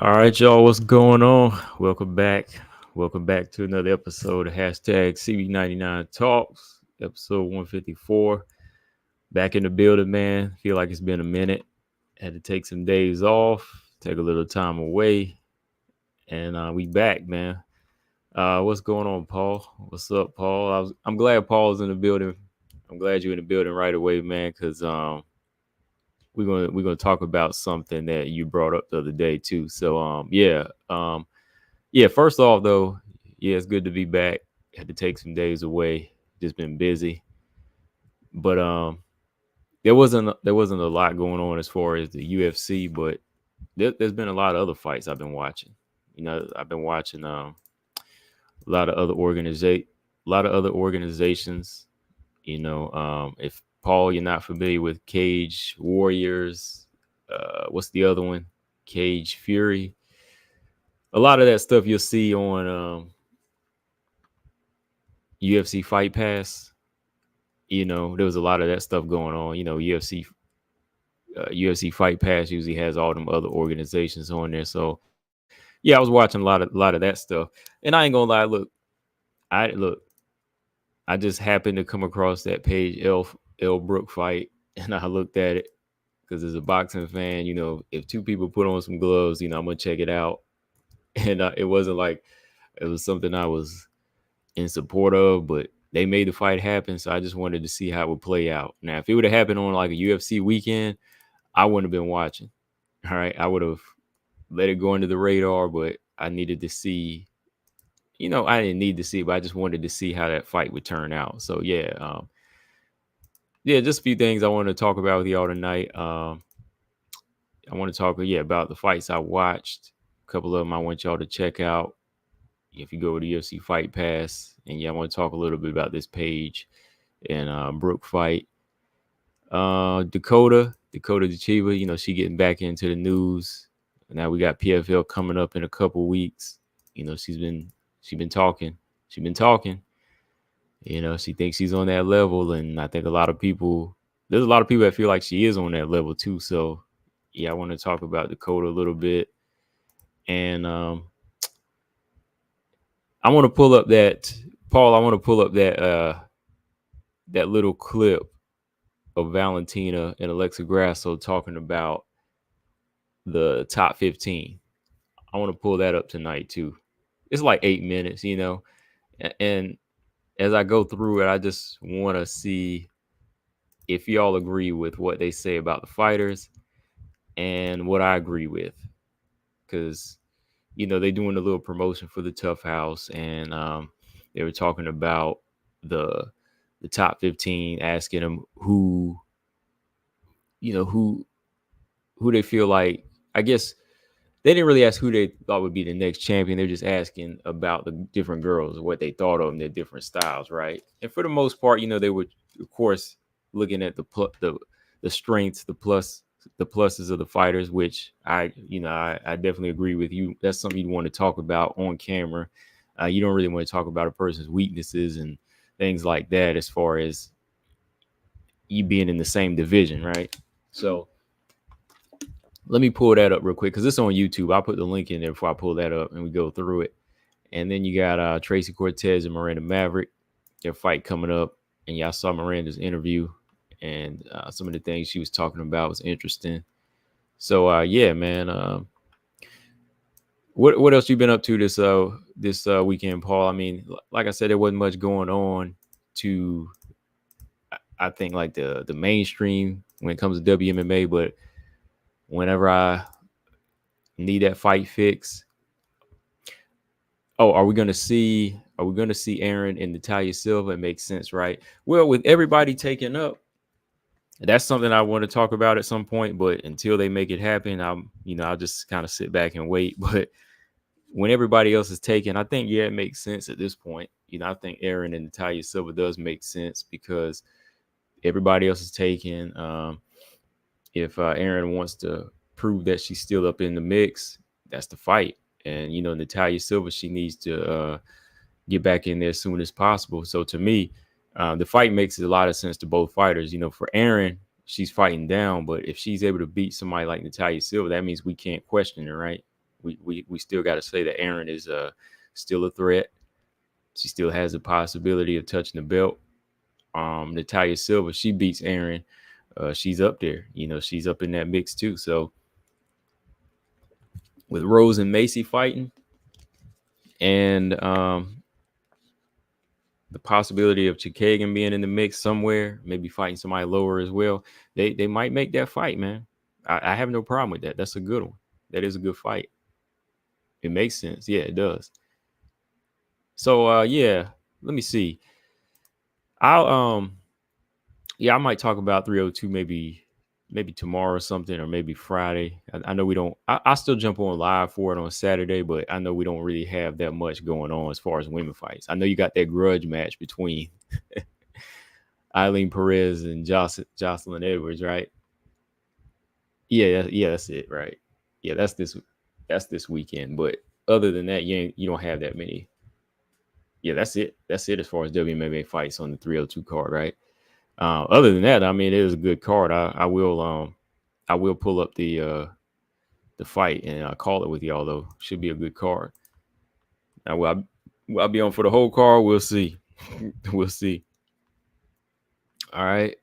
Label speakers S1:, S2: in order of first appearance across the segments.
S1: All right, y'all, what's going on? Welcome back. Welcome back to another episode of hashtag CB99 Talks, episode 154. Back in the building, man. Feel like it's been a minute. Had to take some days off, take a little time away, and we back, man. What's going on, Paul? What's up, Paul? I'm glad Paul's in the building. I'm glad you're in the building right away, man, because we're gonna talk about something that you brought up the other day too. So yeah. First off, though, yeah, it's good to be back. Had to take some days away. Just been busy, but there wasn't a lot going on as far as the UFC, but there's been a lot of other fights I've been watching. I've been watching a lot of other organizations. If Paul, you're not familiar with Cage Warriors, what's the other one? Cage Fury. A lot of that stuff you'll see on UFC Fight Pass. There was a lot of that stuff going on. UFC Fight Pass usually has all them other organizations on there. So yeah, I was watching a lot of that stuff. And I ain't gonna lie, look, I just happened to come across that page L Brooke fight, and I looked at it because as a boxing fan, if two people put on some gloves, I'm gonna check it out. And it wasn't like it was something I was in support of, but they made the fight happen, so I just wanted to see how it would play out. Now, if it would have happened on like a UFC weekend, I wouldn't have been watching. All right, I would have let it go under the radar, but I needed to see. I didn't need to see, but I just wanted to see how that fight would turn out. So yeah, just a few things I want to talk about with y'all tonight. I want to talk, about the fights I watched. A couple of them I want y'all to check out. If you go to UFC Fight Pass, and I want to talk a little bit about this page and Brooke fight. Dakota Ditcheva, she getting back into the news. Now we got PFL coming up in a couple weeks. She's been talking. She thinks she's on that level, and I think there's a lot of people that feel like she is on that level too. So yeah, I want to talk about Dakota a little bit, and I want to pull up that Paul. I want to pull up that little clip of Valentina and Alexa Grasso talking about the top 15. I want to pull that up tonight too. It's like 8 minutes, and as I go through it, I just want to see if y'all agree with what they say about the fighters and what I agree with, because they're doing a little promotion for the Tough House, and they were talking about the top 15, asking them who they feel like. I guess they didn't really ask who they thought would be the next champion. They're just asking about the different girls, what they thought of them, their different styles, right? And for the most part, they were, of course, looking at the strengths, the pluses of the fighters, which I definitely agree with you. That's something you want to talk about on camera. You don't really want to talk about a person's weaknesses and things like that, as far as you being in the same division, right? So let me pull that up real quick because it's on YouTube. I'll put the link in there before I pull that up and we go through it. And then you got Tracy Cortez and Miranda Maverick, their fight coming up. And y'all saw Miranda's interview, and some of the things she was talking about was interesting. So yeah, man. What else you been up to this weekend, Paul? I mean, like I said, there wasn't much going on to, I think, like the mainstream when it comes to WMMA, but whenever I need that fight fix. Oh, are we gonna see Aaron and Natalia Silva? It makes sense, right? Well, with everybody taken up, that's something I want to talk about at some point. But until they make it happen, I'll just kind of sit back and wait. But when everybody else is taken, I think it makes sense at this point. I think Aaron and Natalia Silva does make sense because everybody else is taken. If Aaron wants to prove that she's still up in the mix, that's the fight. And, Natalia Silva, she needs to get back in there as soon as possible. So to me, the fight makes a lot of sense to both fighters. For Aaron, she's fighting down. But if she's able to beat somebody like Natalia Silva, that means we can't question her, right? we still got to say that Aaron is still a threat. She still has the possibility of touching the belt. Natalia Silva, she beats Aaron. She's up there. She's up in that mix too. So with Rose and Macy fighting, and the possibility of Chikagan being in the mix somewhere, maybe fighting somebody lower as well, they might make that fight, man. I have no problem with that. That's a good one. That is a good fight. It makes sense. Yeah, it does. So yeah, let me see. I'll I might talk about 302 maybe tomorrow or something, or maybe Friday. I know we don't. I still jump on live for it on Saturday, but I know we don't really have that much going on as far as women fights. I know you got that grudge match between Eileen Perez and Jocelyn Edwards, right? Yeah, that's it, right? Yeah, that's this weekend. But other than that, you don't have that many. Yeah, that's it. That's it as far as WMMA fights on the 302 card, right? Other than that, I mean, it is a good card. I will pull up the fight and I'll call it with y'all though. Should be a good card. Now, will I be on for the whole card? We'll see. We'll see. All right.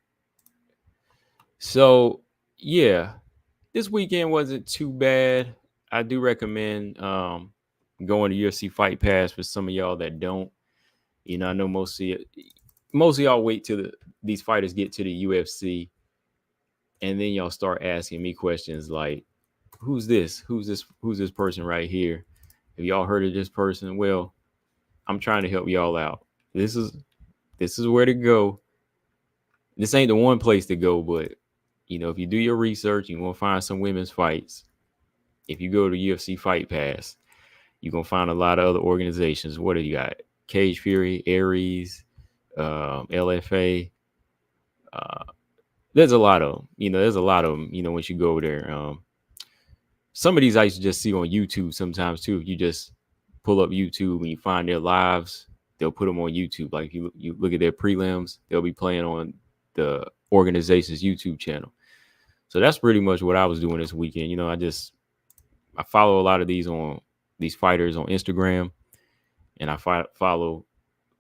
S1: So yeah, this weekend wasn't too bad. I do recommend going to UFC Fight Pass for some of y'all that don't. I know most of y'all wait till these fighters get to the UFC, and then y'all start asking me questions like, "Who's this? Who's this person right here? Have y'all heard of this person?" Well, I'm trying to help y'all out. This is where to go. This ain't the one place to go, but if you do your research, you want to find some women's fights. If you go to UFC Fight Pass, you're gonna find a lot of other organizations. What do you got? Cage Fury, Aries, LFA. There's a lot of them. There's a lot of them. Once you go over there, some of these I used to just see on YouTube sometimes too. If you just pull up YouTube and you find their lives, they'll put them on YouTube. Like if you look at their prelims, they'll be playing on the organization's YouTube channel. So that's pretty much what I was doing this weekend. I follow a lot of these fighters on Instagram, and I follow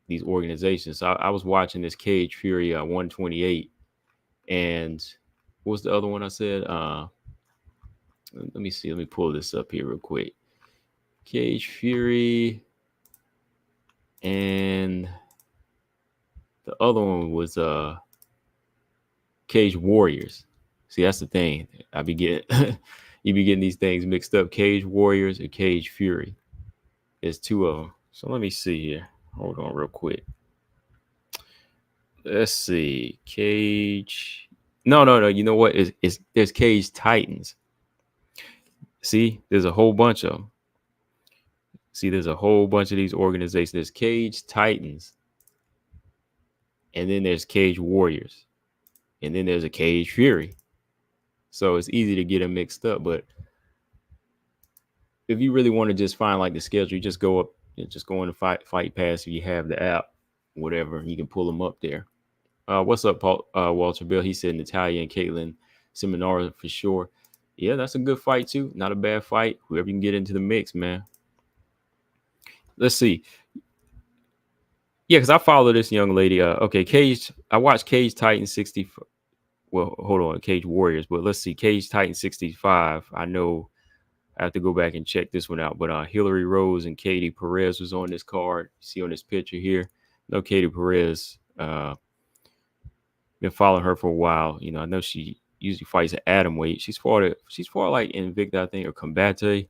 S1: these organizations. So I was watching this Cage Fury 128, and what was the other one I said? Let me see. Let me pull this up here real quick. Cage Fury, and the other one was Cage Warriors. See, that's the thing. I be getting you be getting these things mixed up. Cage Warriors or Cage Fury. There's two of them. So let me see here. Hold on real quick. Let's see. Cage. No. You know what? There's Cage Titans. See, there's a whole bunch of them. See, there's a whole bunch of these organizations. There's Cage Titans. And then there's Cage Warriors. And then there's a Cage Fury. So it's easy to get them mixed up. But if you really want to just find like the schedule, you just go up, just go on the Fight Pass. If you have the app, whatever, you can pull them up there. What's up, Paul, Walter Bill? He said Natalia and Caitlin Seminara for sure. Yeah, that's a good fight too. Not a bad fight. Whoever you can get into the mix, man. Let's see. Yeah, because I follow this young lady. Okay, Cage. I watched Cage Titan 60. Well, hold on, Cage Warriors. But let's see, Cage Titan 65. I know I have to go back and check this one out. But Hillary Rose and Katie Perez was on this card. You see on this picture here. No, Katie Perez. Been following her for a while. I know she usually fights at atom weight. She's fought like Invicta, I think, or Combate.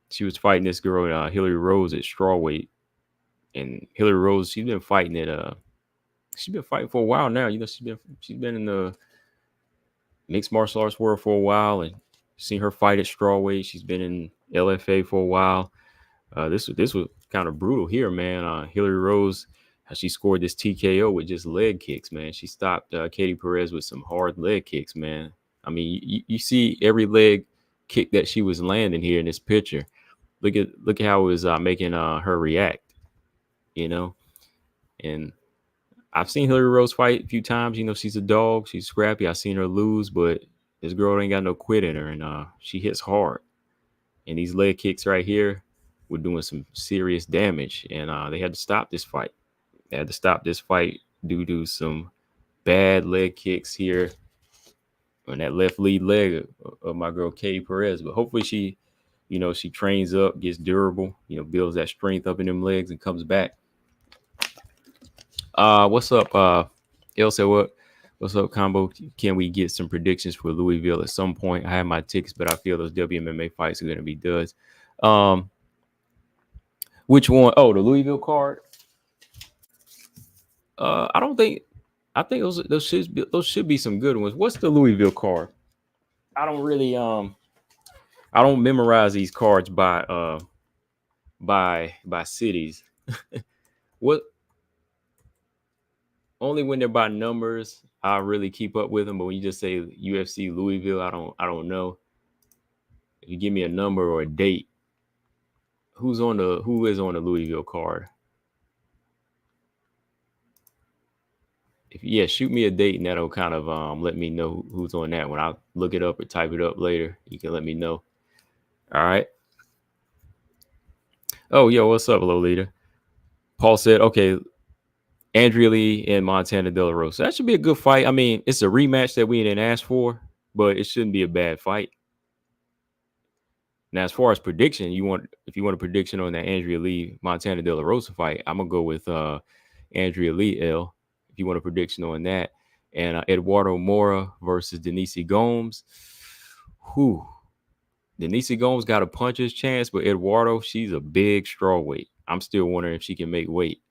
S1: She was fighting this girl, Hillary Rose, at strawweight. And Hillary Rose, she's been fighting for a while now. She's been in the mixed martial arts world for a while, and seen her fight at strawweight. She's been in LFA for a while. This was kind of brutal here, man. Hillary Rose, she scored this TKO with just leg kicks, man. She stopped Katie Perez with some hard leg kicks, man. I mean, you see every leg kick that she was landing here in this picture. Look at how it was making her react, And I've seen Hillary Rose fight a few times. She's a dog. She's scrappy. I've seen her lose, but this girl ain't got no quit in her, and she hits hard. and these leg kicks right here were doing some serious damage, and they had to stop this fight. They had to stop this fight due to some bad leg kicks here on that left lead leg of my girl Katie Perez. But hopefully she, she trains up, gets durable, builds that strength up in them legs and comes back. What's up? El said what's up, Combo? Can we get some predictions for Louisville at some point? I have my tickets, but I feel those WMMA fights are gonna be duds. Which one? Oh, the Louisville card. I don't think. I think those should be some good ones. What's the Louisville card? I don't really I don't memorize these cards by cities. What only when they're by numbers I really keep up with them. But when you just say UFC Louisville, I don't know. If you give me a number or a date, who is on the Louisville card? Shoot me a date and that'll kind of let me know who's on that one. I'll look it up or type it up later. You can let me know. All right. Oh, yo, what's up, Lolita? Paul said, okay, Andrea Lee and Montana De La Rosa. That should be a good fight. I mean, it's a rematch that we didn't ask for, but it shouldn't be a bad fight. Now, as far as prediction, if you want a prediction on that Andrea Lee Montana De La Rosa fight, I'm gonna go with Andrea Lee L. If you want a prediction on that, and Eduardo Mora versus Denise Gomes. Whew. Denise Gomes got a puncher's chance, but Eduardo, she's a big strawweight. I'm still wondering if she can make weight.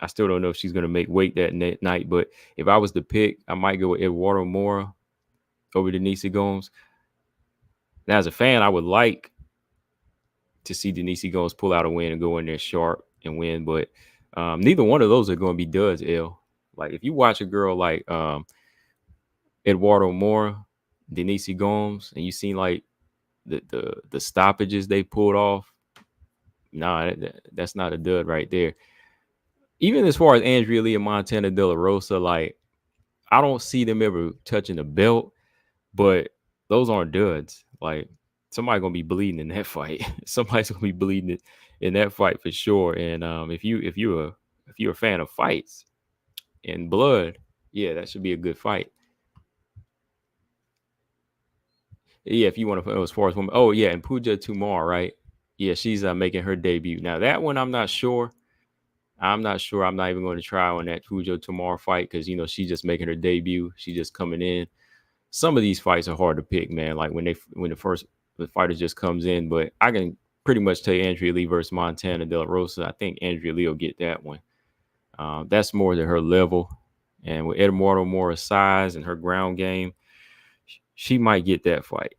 S1: I still don't know if she's going to make weight that night, but if I was to pick, I might go with Eduardo Mora over Denise Gomes. Now, as a fan, I would like to see Denise Gomes pull out a win and go in there sharp and win, but neither one of those are going to be duds, L. Like, if you watch a girl like Eduardo Mora, Denise Gomes, and you seen like the stoppages they pulled off, nah, that's not a dud right there. Even as far as Andrea Lee and Montana De La Rosa, like, I don't see them ever touching the belt, but those aren't duds. Like, somebody's gonna be bleeding in that fight. Somebody's gonna be bleeding in that fight for sure. And if you're a fan of fights and blood, yeah, that should be a good fight. Yeah, if you want to, as far as women. Oh yeah, and Pooja Tumar, right? Yeah, she's making her debut. Now that one, I'm not sure. I'm not even going to try on that Pooja Tumar fight because she's just making her debut. She's just coming in. Some of these fights are hard to pick, man. Like when the fighter just comes in, but I can pretty much tell you Andrea Lee versus Montana De La Rosa. I think Andrea Lee will get that one. That's more than her level, and with Eduardo Mora's size and her ground game, she might get that fight.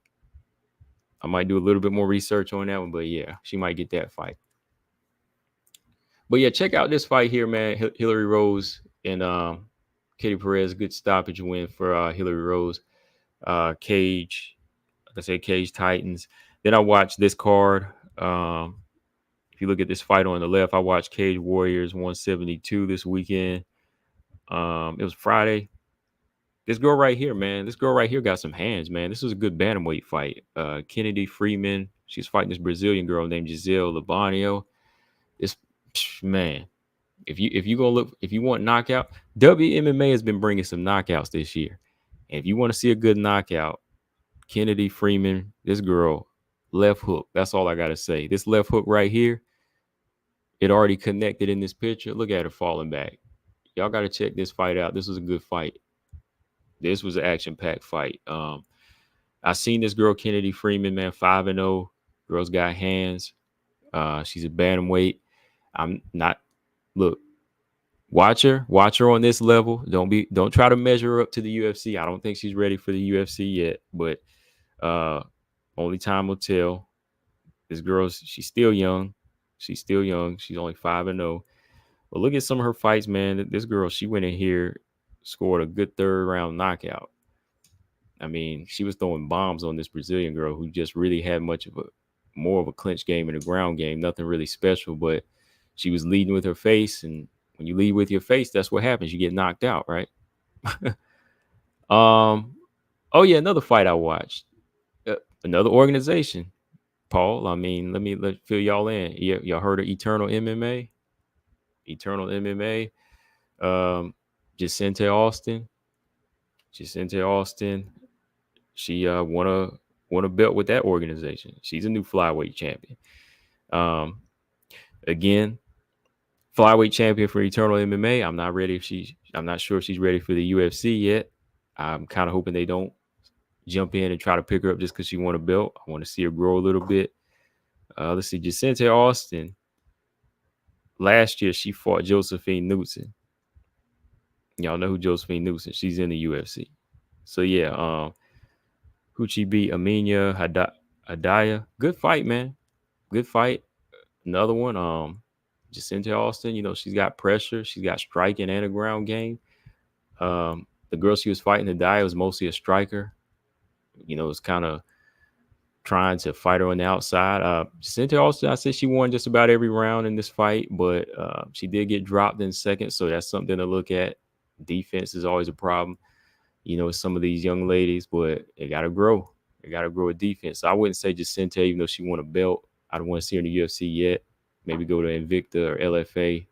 S1: I might do a little bit more research on that one, but yeah, she might get that fight. But yeah, check out this fight here, man. Hillary Rose and Katie Perez. Good stoppage win for Hillary Rose. Cage, like I said, Cage Titans. Then I watched this card. If you look at this fight on the left, I watched Cage Warriors 172 this weekend. It was Friday. This girl right here, man. This girl right here got some hands, man. This was a good bantamweight fight. Kennedy Freeman. She's fighting this Brazilian girl named Gisele Labanio. This man. If you want knockout, WMMA has been bringing some knockouts this year. And if you want to see a good knockout, Kennedy Freeman, this girl, left hook. That's all I got to say. This left hook right here, it already connected in this picture. Look at her falling back. Y'all got to check this fight out. This was a good fight. This was an action-packed fight. I seen this girl, Kennedy Freeman, man, 5-0. Girl's got hands. She's a bantamweight. I'm not. Look, watch her on this level. Don't try to measure her up to the UFC. I don't think she's ready for the UFC yet, but only time will tell. This girl, she's still young. She's only 5-0. But look at some of her fights, man. This girl, she went in here, scored a good third round knockout. I mean, she was throwing bombs on this Brazilian girl who just really had more of a clinch game and a ground game. Nothing really special, but she was leading with her face, and when you lead with your face, that's what happens. You get knocked out, right? Oh yeah, another fight I watched. Another organization. Paul. I mean, let fill y'all in. Y'all heard of Eternal MMA? Eternal MMA. Jacente Austin. Jacente Austin. She won a belt with that organization. She's a new flyweight champion. Um, again, flyweight champion for Eternal MMA. I'm not sure if she's ready for the UFC yet. I'm kind of hoping they don't jump in and try to pick her up just because she won a belt. I want to see her grow a little bit. Let's see, Jacente Austin. Last year, she fought Josephine Newton. Y'all know who Josephine Newton? She's in the UFC. So yeah, who she beat? Amina Hadaya. Good fight, man. Good fight. Another one. Jacente Austin. You know, she's got pressure. She's got striking and a ground game. The girl she was fighting, Hadaya, was mostly a striker. You know, it's kind of trying to fight her on the outside. Jacente Austin, I said she won just about every round in this fight, but she did get dropped in seconds, so that's something to look at. Defense is always a problem, you know, with some of these young ladies, but they got to grow. They got to grow a defense. So I wouldn't say Jacente, even though she won a belt. I don't want to see her in the UFC yet. Maybe go to Invicta or LFA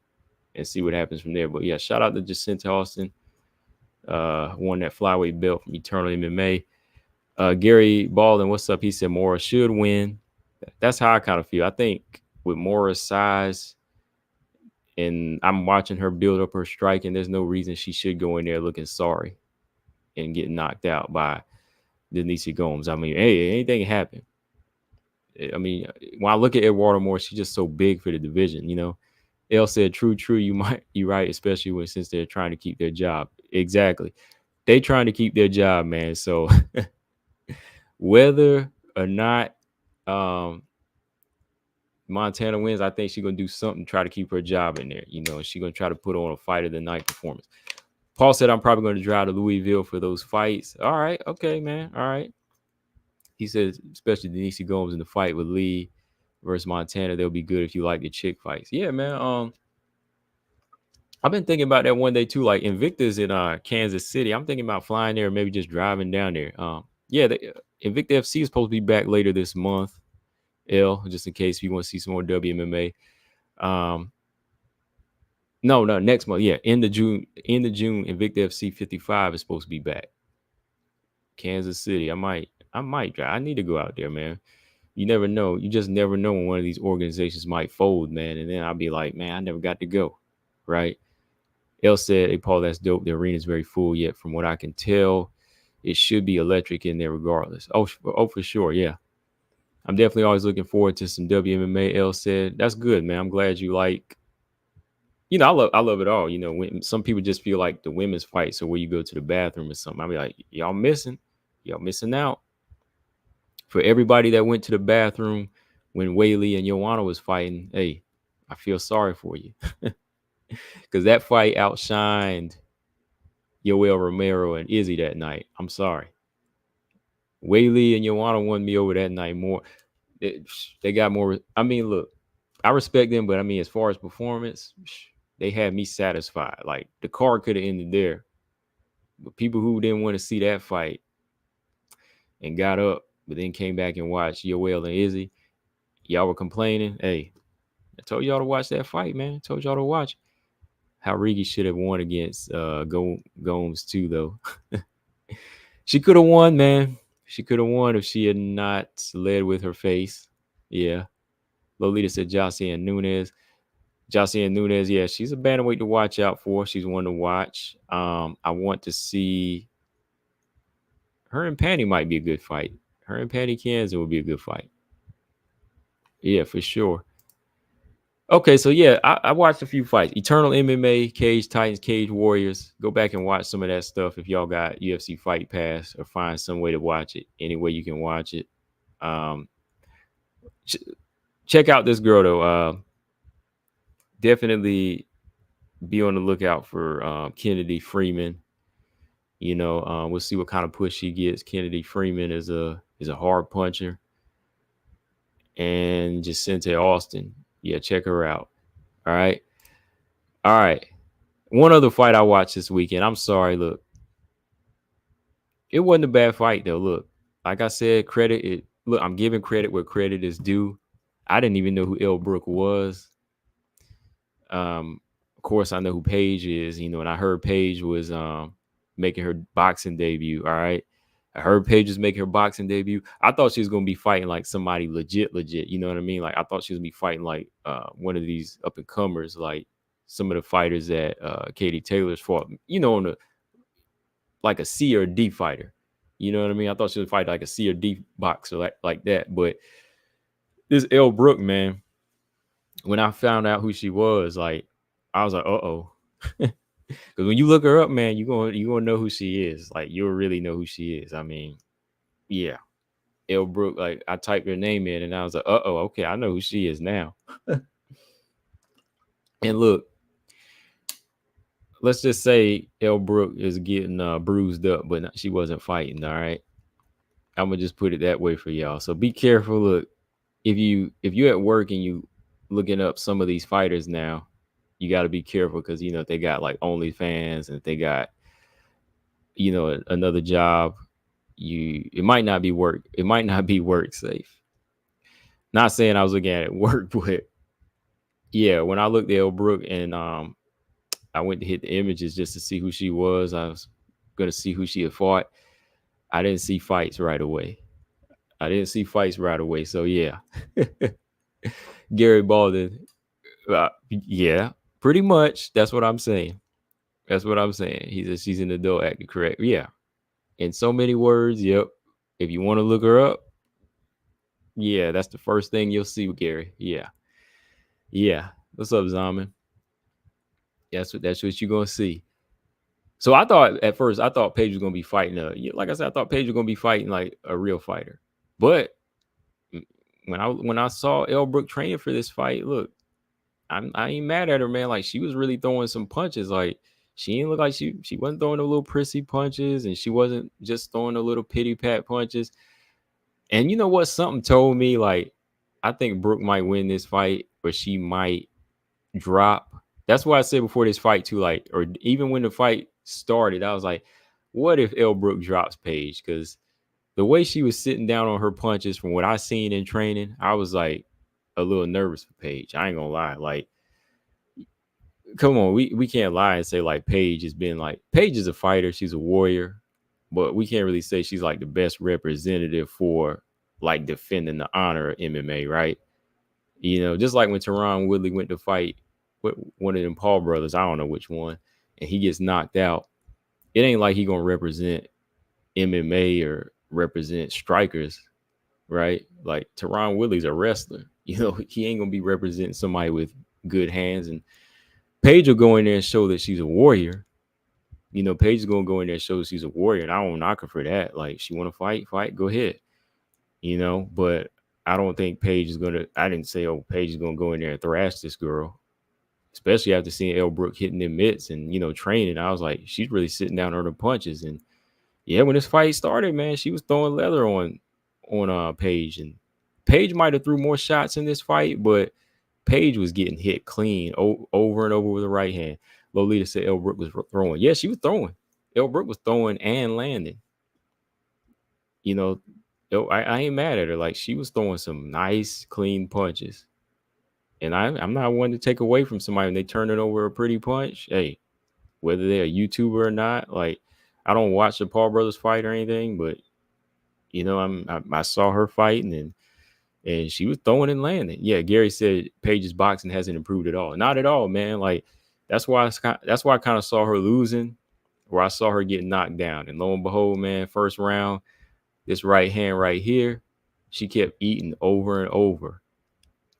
S1: and see what happens from there. But yeah, shout out to Jacente Austin. Won that flyweight belt from Eternal MMA. Gary Baldwin, what's up? He said Mora should win. That's how I kind of feel. I think with Mora's size, and I'm watching her build up her strike, and there's no reason she should go in there looking sorry and get knocked out by Denise Gomes. I mean, hey, anything can happen. I mean, when I look at Eduardo Moore, she's just so big for the division, you know. Elle said, true, you're right, especially since they're trying to keep their job. Exactly. They trying to keep their job, man. So whether or not Montana wins, I think she's going to do something to try to keep her job in there. You know, she's going to try to put on a fight of the night performance. Paul said, I'm probably going to drive to Louisville for those fights. All right. Okay, man. All right. He says, especially Denise Gomes in the fight with Lee versus Montana, they'll be good if you like the chick fights. Yeah, man. I've been thinking about that one day too. Like Invicta's in Kansas City. I'm thinking about flying there, maybe just driving down there. Invicta FC is supposed to be back later this month. Just in case you want to see some more WMMA. No, next month. Yeah, end of June, Invicta FC 55 is supposed to be back. Kansas City. I might drive. I need to go out there, man. You never know. You just never know when one of these organizations might fold, man. And then I'll be like, man, I never got to go. Right? El said, hey, Paul, that's dope. The arena is very full yet. From what I can tell, it should be electric in there regardless. Oh, for sure. Yeah. I'm definitely always looking forward to some WMMA. El said, that's good, man. I'm glad you like, you know, I love it all. You know, when some people just feel like the women's fight. So where you go to the bathroom or something, I'll be like, y'all missing out. For everybody that went to the bathroom when Whaley and Joanna was fighting, hey, I feel sorry for you. Because that fight outshined Yoel Romero and Izzy that night. I'm sorry. Whaley and Joanna won me over that night more. They got more. I mean, look, I respect them, but I mean, as far as performance, they had me satisfied. Like, the card could have ended there. But people who didn't want to see that fight and got up, but then came back and watched Yoel and Izzy, y'all were complaining. Hey, I told y'all to watch that fight, man. I told y'all to watch. How Rigi should have won against Gomes too, though. She could have won, man. She could have won if she had not led with her face. Yeah. Lolita said Jocelyn Nunez. Jocelyn Nunez, yeah, she's a bantamweight to watch out for. She's one to watch. I want to see her and Patty might be a good fight. Her and Patty Kanza would be a good fight. Yeah, for sure. Okay, so yeah, I watched a few fights. Eternal MMA, Cage Titans, Cage Warriors. Go back and watch some of that stuff if y'all got UFC Fight Pass, or find some way to watch it. Any way you can watch it. Check out this girl though. Definitely be on the lookout for Kennedy Freeman. You know, we'll see what kind of push she gets. Kennedy Freeman is a hard puncher. And Jacente Austin. Yeah, check her out. All right. One other fight I watched this weekend. I'm sorry. Look, it wasn't a bad fight though. Look, like I said, credit it. look, I'm giving credit where credit is due. I didn't even know who Elle Brooke was. Of course, I know who Paige is, you know, and I heard Paige was making her boxing debut. All right. I heard Paige was making her boxing debut. I thought she was gonna be fighting like somebody legit. You know what I mean? Like I thought she was gonna be fighting like one of these up and comers, like some of the fighters that Katie Taylor's fought, you know, on the like a C or D fighter. You know what I mean? I thought she would fight like a C or D boxer like that. But this Elle Brooke, man, when I found out who she was, like I was like, uh-oh. Because when you look her up, man, you gonna know who she is. Like you'll really know who she is. I mean, yeah. Elle Brooke, like I typed her name in and I was like, uh-oh, okay, I know who she is now. And look, let's just say Elle Brooke is getting bruised up, but she wasn't fighting. All right. I'm gonna just put it that way for y'all. So be careful. Look, if you're at work and you looking up some of these fighters now, you got to be careful because you know they got like OnlyFans and if they got another job. It might not be work. It might not be work safe. Not saying I was looking at it work, but yeah, when I looked at Elle Brooke and I went to hit the images just to see who she was. I was gonna see who she had fought. I didn't see fights right away. So yeah, Gary Baldwin. Yeah, pretty much. That's what I'm saying. He says she's an adult acting correct. Yeah, in so many words. Yep. If you want to look her up, yeah, that's the first thing you'll see with Gary. Yeah. What's up, Zaman? That's what you're gonna see. So I thought at first Paige was gonna be fighting like I said, I thought Paige was gonna be fighting like a real fighter. But when I saw Elle Brooke training for this fight, look, I ain't mad at her, man. Like she was really throwing some punches. Like she didn't look like she wasn't throwing no little prissy punches, and she wasn't just throwing a little pity pat punches. And you know what? Something told me like I think Brooke might win this fight, or she might drop. That's why I said before this fight too, like, or even when the fight started, I was like, what if Elle Brooke drops Paige? Because the way she was sitting down on her punches, from what I seen in training, I was like a little nervous for Paige. I ain't gonna lie. Like, come on, we can't lie and say like Paige has been like Paige is a fighter, she's a warrior, but we can't really say she's like the best representative for like defending the honor of MMA, right? You know, just like when Teron Woodley went to fight with one of them Paul brothers, I don't know which one, and he gets knocked out. It ain't like he gonna represent MMA or represent strikers, right? Like Teron Woodley's a wrestler. You know, he ain't gonna be representing somebody with good hands. And Paige will go in there and show that she's a warrior. You know, Paige is gonna go in there and show that she's a warrior, and I don't knock her for that. Like, she want to fight, go ahead. You know, but I don't think Paige is gonna. I didn't say, oh, Paige is gonna go in there and thrash this girl, especially after seeing Elle Brooke hitting them mitts and training. I was like, she's really sitting down on her punches. And yeah, when this fight started, man, she was throwing leather on Paige, and Paige might have threw more shots in this fight, but Paige was getting hit clean over and over with the right hand. Lolita said Elle Brooke was throwing. Yeah, she was throwing. Elle Brooke was throwing and landing. You know, I ain't mad at her. Like, she was throwing some nice, clean punches. And I'm not one to take away from somebody when they turn it over a pretty punch. Hey, whether they're a YouTuber or not, like, I don't watch the Paul brothers fight or anything, but I saw her fighting and she was throwing and landing. Yeah, Gary said Paige's boxing hasn't improved at all. Not at all, man. Like, that's why I kind of saw her losing, where I saw her getting knocked down. And lo and behold, man, first round, this right hand right here, she kept eating over and over,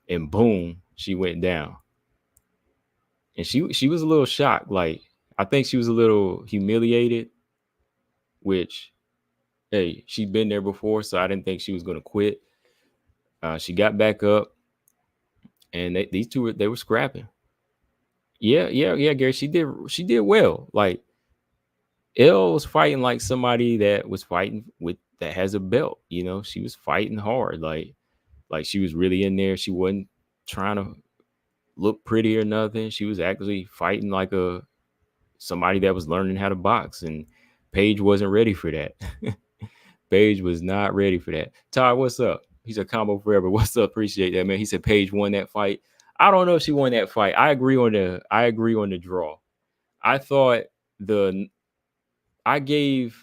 S1: and boom, she went down. And she was a little shocked. Like, I think she was a little humiliated, which, hey, she'd been there before, so I didn't think she was going to quit. She got back up, and these two were scrapping. Yeah, Gary. She did well. Like, Elle was fighting like somebody that was fighting that has a belt. You know, she was fighting hard. Like she was really in there. She wasn't trying to look pretty or nothing. She was actually fighting like somebody that was learning how to box, and Paige wasn't ready for that. Paige was not ready for that. Todd, what's up? He said combo forever. What's up? Appreciate that, man. He said Paige won that fight. I don't know if she won that fight. I agree on the draw. I thought I gave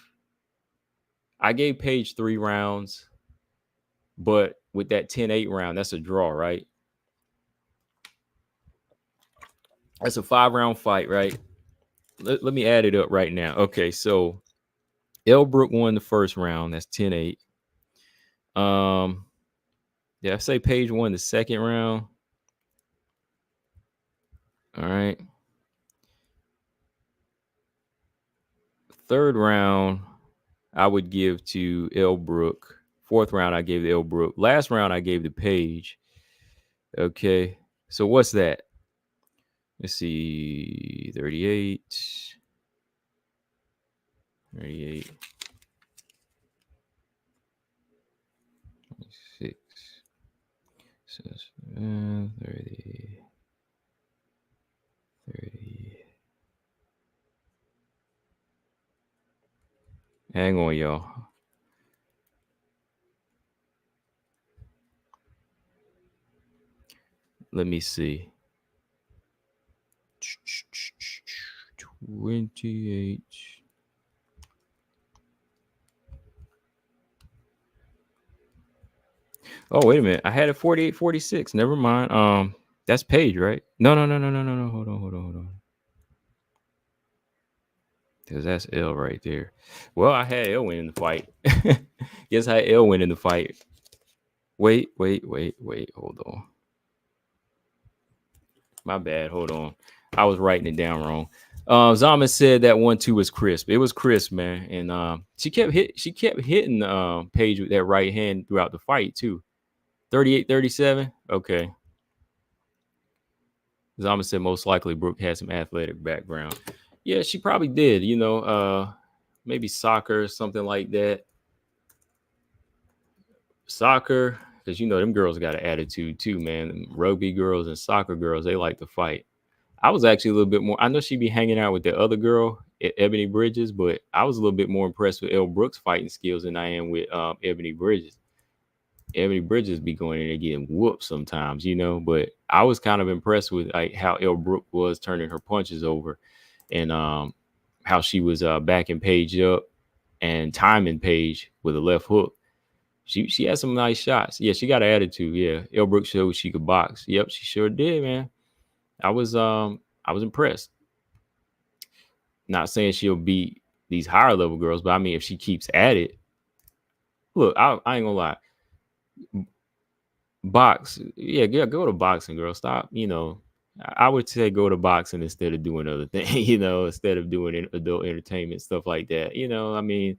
S1: Paige 3 rounds, but with that 10-8 round, that's a draw, right? That's a 5-round fight, right? Let me add it up right now. Okay, so Elle Brooke won the first round. That's 10-8. Yeah, I say Paige won the second round. All right. Third round, I would give to Elle Brooke. Fourth round, I gave to Elle Brooke. Last round, I gave to Paige. Okay. So what's that? Let's see. 38. 38. 26. 30. 30. Hang on, y'all. Let me see. 28. Oh, wait a minute. I had it 48, 46. Never mind. That's Paige, right? No. Hold on. Because that's L right there. Well, I had L win in the fight. Guess I had L win in the fight. Wait. Hold on. My bad. Hold on. I was writing it down wrong. Zama said that 1-2 was crisp. It was crisp, man. And she kept hitting Paige with that right hand throughout the fight, too. 38-37. Okay. Zama said most likely Brooke had some athletic background. Yeah, she probably did. Maybe soccer or something like that. Soccer, because them girls got an attitude too, man. Rugby girls and soccer girls, they like to fight. I was actually a little bit more. I know she'd be hanging out with the other girl, Ebony Bridges, but I was a little bit more impressed with Elle Brooke's fighting skills than I am with Ebony Bridges. Ebony Bridges be going in there getting whooped sometimes, but I was kind of impressed with like how Elle Brooke was turning her punches over and how she was backing Paige up and timing Paige with a left hook. She had some nice shots. Yeah, she got an attitude. Yeah, Elle Brooke showed she could box. Yep, she sure did, man. I was impressed. Not saying she'll beat these higher level girls, but I mean if she keeps at it. Look, I ain't gonna lie. Box, yeah, go to boxing, girl. Stop, I would say go to boxing instead of doing other things, instead of doing adult entertainment, stuff like that. I mean,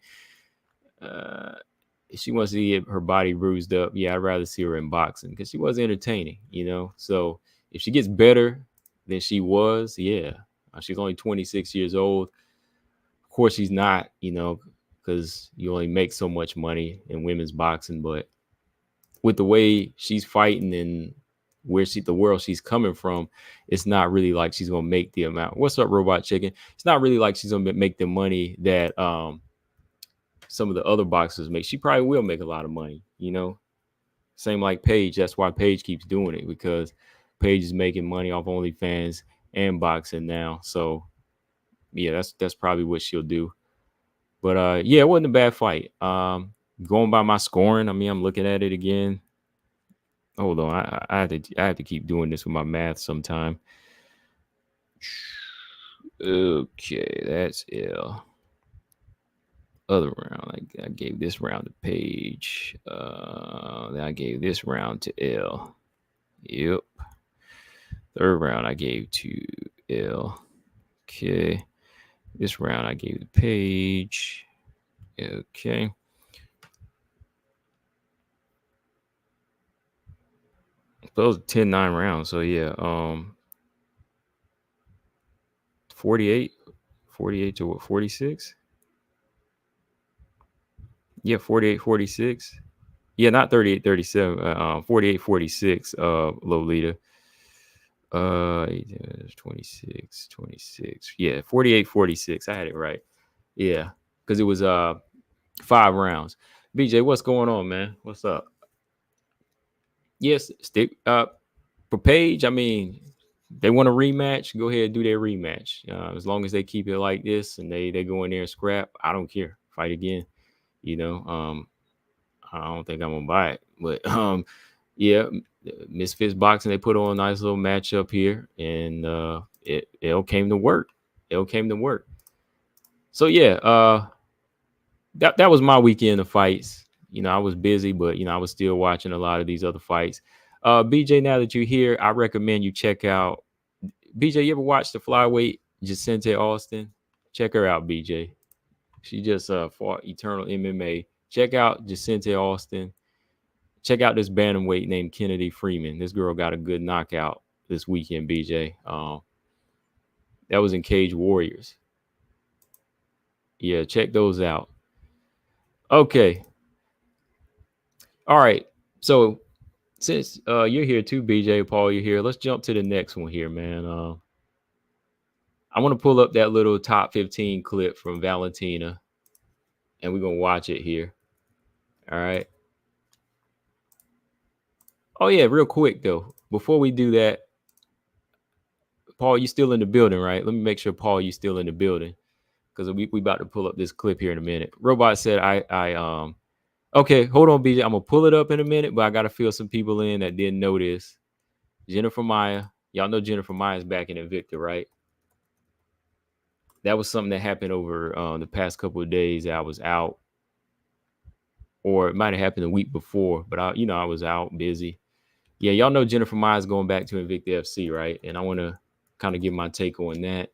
S1: if she wants to get her body bruised up, yeah, I'd rather see her in boxing because she was entertaining, So if she gets better than she was, yeah, she's only 26 years old. Of course, she's not, because you only make so much money in women's boxing, but with the way she's fighting and where the world she's coming from, it's not really like she's gonna make the amount. What's up, Robot Chicken? It's not really like she's gonna make the money that some of the other boxers make. She probably will make a lot of money, Same like Paige. That's why Paige keeps doing it, because Paige is making money off OnlyFans and boxing now. So yeah, that's probably what she'll do. But yeah, it wasn't a bad fight. Going by my scoring, I mean, I'm looking at it again. Hold on, I have to keep doing this with my math sometime. Okay, that's L. Other round, I gave this round to Paige. Then I gave this round to L. Yep. Third round I gave to L. Okay. This round I gave to Paige. Okay. Those 10-9 rounds. So yeah, 48 to what, 46? Yeah, 48-46. Yeah, not 38-37. 48-46. Lolita. 26. Yeah, 48-46. I had it right. Yeah, because it was 5 rounds. BJ, what's going on, man? What's up? Yes, stick for Page. I mean, they want a rematch. Go ahead and do their rematch. As long as they keep it like this and they go in there and scrap, I don't care. Fight again. You know, I don't think I'm gonna buy it, but yeah, Misfits Boxing, they put on a nice little matchup here, and it all came to work. It all came to work. So yeah, that was my weekend of fights. You know, I was busy, but I was still watching a lot of these other fights. BJ, now that you're here, I recommend you check out BJ. You ever watch the flyweight Jacente Austin? Check her out, BJ. She just fought Eternal MMA. Check out Jacente Austin. Check out this bantamweight named Kennedy Freeman. This girl got a good knockout this weekend, BJ. That was in Cage Warriors. Yeah, check those out. Okay. All right. So since you're here too, BJ, Paul, you're here. Let's jump to the next one here, man. I want to pull up that little top 15 clip from Valentina, and we're gonna watch it here. All right. Oh yeah, real quick though. Before we do that, Paul, you still in the building, right? Let me make sure, Paul, you still in the building, because we about to pull up this clip here in a minute. Robot said, okay, hold on, BJ. I'm gonna pull it up in a minute, but I gotta fill some people in that didn't know this. Jennifer Maya, y'all know Jennifer Maya's back in Invicta, right? That was something that happened over the past couple of days that I was out, or it might have happened a week before, but I was out busy. Yeah, y'all know Jennifer Maya's going back to Invicta FC, right? And I want to kind of give my take on that.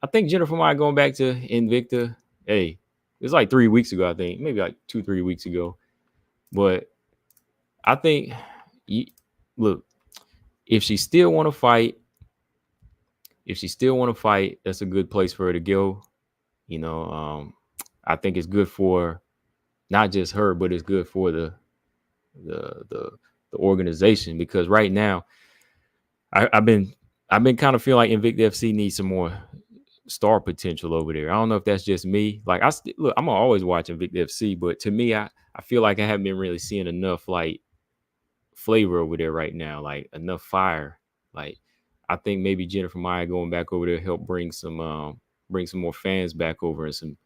S1: I think Jennifer Maya going back to Invicta, hey, it's like 3 weeks ago, I think, maybe like 2-3 weeks ago. But I think, look, if she still want to fight, that's a good place for her to go. I think it's good for not just her, but it's good for the organization, because right now I've been kind of feeling like Invicta FC needs some more star potential over there. I don't know if that's just me. Like look, I'm always watching Invicta FC, but to me, I feel like I haven't been really seeing enough like flavor over there right now, like enough fire. Like I think maybe Jennifer Maya going back over there help bring some more fans back over, and some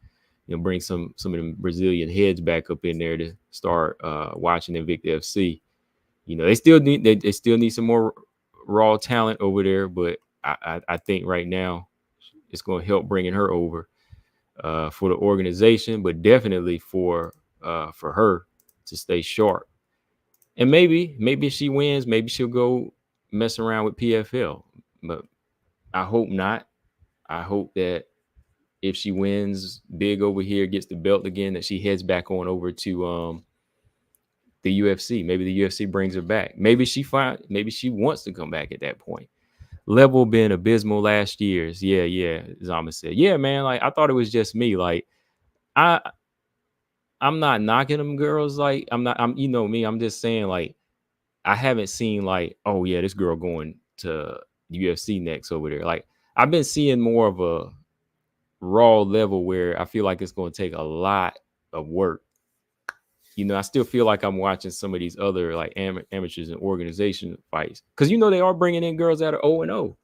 S1: bring some of the Brazilian heads back up in there to start watching Invicta FC. They still need some more raw talent over there, but I think right now it's going to help bringing her over for the organization, but definitely for her to stay sharp. And maybe if she wins, maybe she'll go mess around with PFL. But I hope not. I hope that if she wins big over here, gets the belt again, that she heads back on over to the UFC. Maybe the UFC brings her back. Maybe she wants to come back at that point. Level been abysmal last year's. Yeah. Zama said, yeah, man. Like I thought it was just me. Like I'm not knocking them girls. Like I'm you know me. I'm just saying, like, I haven't seen like, oh yeah, this girl going to UFC next over there. Like I've been seeing more of a raw level where I feel like it's going to take a lot of work. I still feel like I'm watching some of these other like amateurs and organization fights, because they are bringing in girls that are 0-0.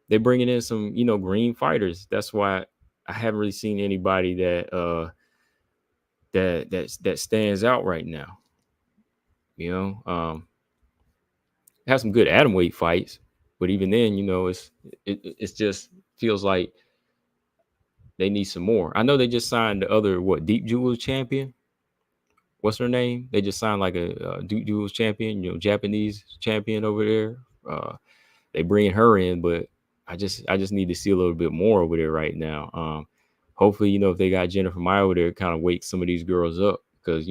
S1: They're bringing in some green fighters. That's why I haven't really seen anybody that that stands out right now. Have some good atomweight fights, but even then, it's just feels like they need some more. I know they just signed the other Deep Jewels champion. What's her name? They just signed like a Deep Jewels champion, Japanese champion over there. They bring her in, but I just need to see a little bit more over there right now. Hopefully, if they got Jennifer Maya over there, kind of wake some of these girls up, because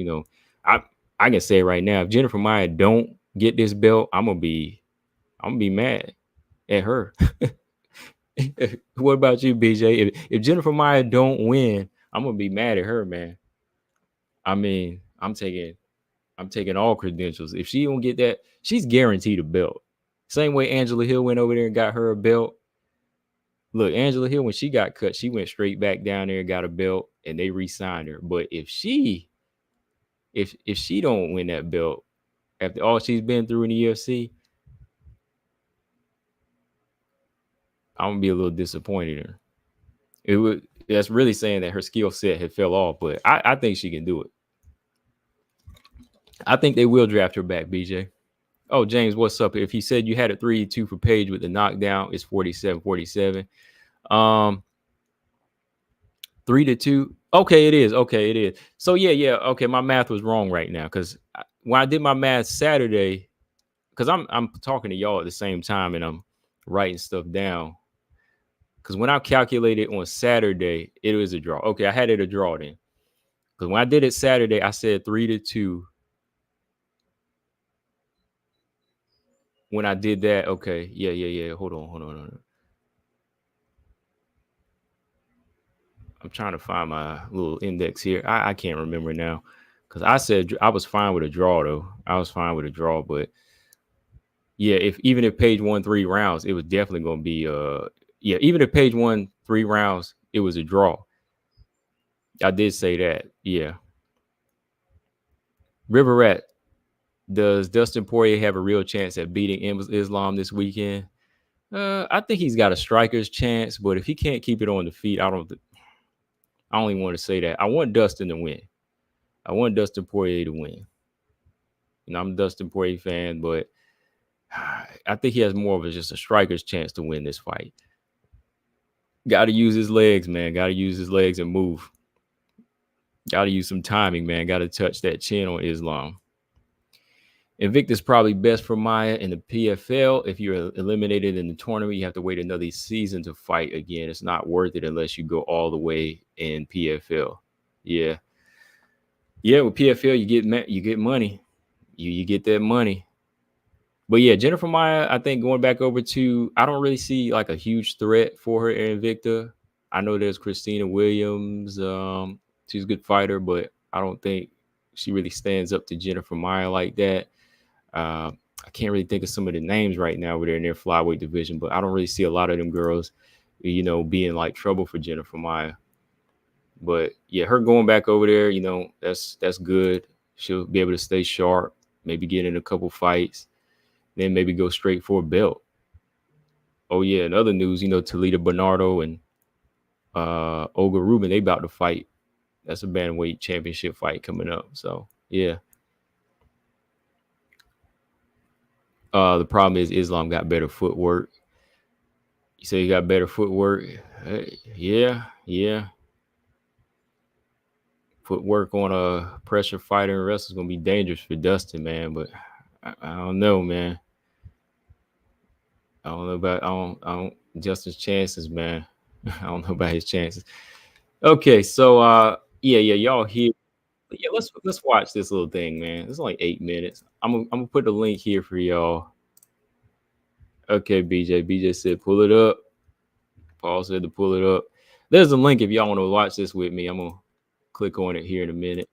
S1: I can say right now, if Jennifer Maya don't get this belt, I'm gonna be mad at her. What about you, BJ? If Jennifer Maya don't win, I'm gonna be mad at her, man. I mean, I'm taking all credentials. If she don't get that, she's guaranteed a belt. Same way Angela Hill went over there and got her a belt. Look, Angela Hill, when she got cut, she went straight back down there and got a belt, and they re-signed her. But if she if she don't win that belt after all she's been through in the UFC, I'm gonna be a little disappointed in her. It would that's really saying that her skill set had fell off, but I think she can do it. I think they will draft her back, BJ. Oh, James, what's up? If he said you had a 3-2 for Paige with the knockdown, it's 47-47. Um, 3-2. Okay, it is. Okay, it is. So yeah. Okay, my math was wrong right now because when I did my math Saturday, because I'm talking to y'all at the same time and I'm writing stuff down. Because when I calculated on Saturday, it was a draw. Okay, I had it a draw then. Because when I did it Saturday, I said 3-2. When I did that, okay, yeah. Hold on. I'm trying to find my little index here. I can't remember now because I said I was fine with a draw though. I was fine with a draw, but yeah, if even if Page won 3 rounds, it was definitely going to be yeah. Even if Page won 3 rounds, it was a draw. I did say that. Yeah. River Rat, does Dustin Poirier have a real chance at beating Islam this weekend? I think he's got a striker's chance, but if he can't keep it on the feet, I only want to say that. I want Dustin to win. I want Dustin Poirier to win. And I'm a Dustin Poirier fan, but I think he has more of just a striker's chance to win this fight. Got to use his legs, man. Got to use his legs and move. Got to use some timing, man. Got to touch that chin on Islam. Invictus probably best for Maya in the PFL. If you're eliminated in the tournament, you have to wait another season to fight again. It's not worth it unless you go all the way in PFL. Yeah. With PFL, you get money. You get that money. But yeah, Jennifer Maya, I think going back over to, I don't really see like a huge threat for her in Invicta. I know there's Christina Williams. She's a good fighter, but I don't think she really stands up to Jennifer Maya like that. I can't really think of some of the names right now where they're in their flyweight division, but I don't really see a lot of them girls, being like trouble for Jennifer Maya. But yeah, her going back over there, that's good. She'll be able to stay sharp, maybe get in a couple fights, then maybe go straight for a belt. Oh yeah, in other news, Talita Bernardo and Olga Rubin, they about to fight. That's a bantamweight championship fight coming up. So yeah. The problem is Islam got better footwork. You say you got better footwork? Yeah. Footwork on a pressure fighter and wrestler is gonna be dangerous for Dustin, man. But I don't know, man. I don't know about I don't Justin's chances, man. I don't know about his chances. Okay, so yeah, y'all here. Yeah, let's watch this little thing, man. It's only 8 minutes. I'm gonna put the link here for y'all. Okay, BJ. BJ said pull it up. Paul said to pull it up. There's a link if y'all want to watch this with me. I'm gonna click on it here in a minute.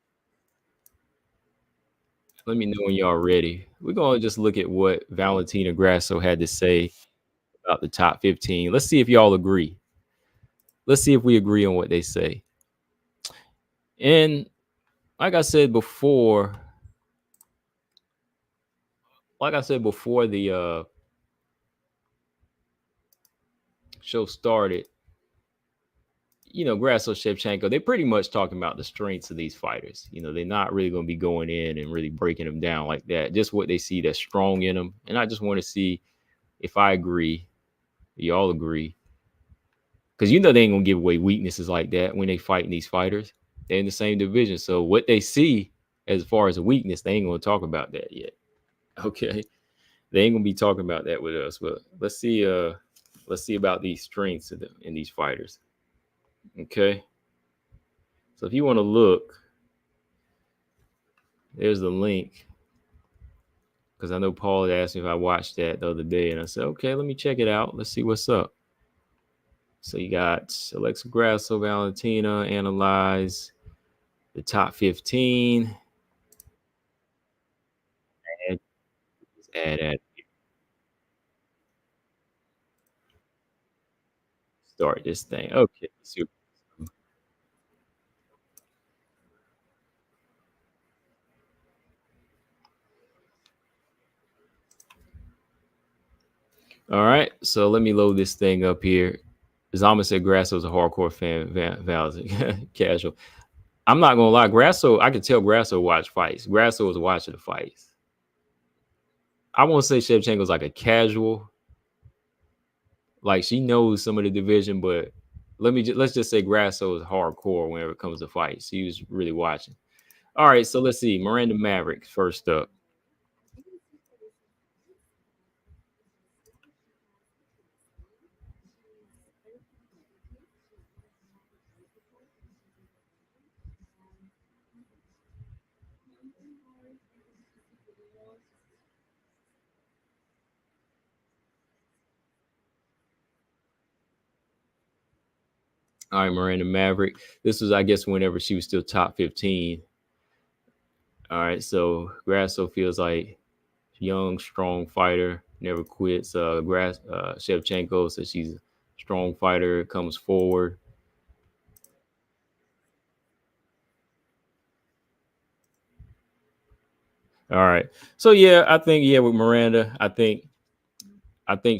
S1: Let me know when y'all ready. We're gonna just look at what Valentina Grasso had to say about the top 15. Let's see if y'all agree. Let's see if we agree on what they say. And like I said before the show started, Grasso, Shevchenko, they're pretty much talking about the strengths of these fighters. They're not really going to be going in and really breaking them down like that. Just what they see that's strong in them. And I just want to see if I agree, y'all agree. Because they ain't going to give away weaknesses like that when they fighting these fighters. They're in the same division. So what they see as far as a weakness, they ain't going to talk about that yet. Okay. They ain't going to be talking about that with us. But let's see about these strengths in these fighters. Okay. So if you want to look, there's the link. Because I know Paul had asked me if I watched that the other day. And I said, okay, let me check it out. Let's see what's up. So you got Alexa Grasso, Valentina, analyze the top 15. Add. Start this thing. Okay. All right, so let me load this thing up here. Zama said Grasso's a hardcore fan. Val's casual. I'm not gonna lie, Grasso. I can tell Grasso watch fights. Grasso is watching the fights. I won't say Shevchenko's like a casual. Like she knows some of the division, but let's just say Grasso is hardcore whenever it comes to fights. He was really watching. All right, so let's see. Miranda Maverick first up. All right, Miranda Maverick. This was, I guess, whenever she was still top 15. All right, so Grasso feels like young, strong fighter, never quits. Shevchenko says she's a strong fighter, comes forward. All right, so yeah, I think with Miranda, I think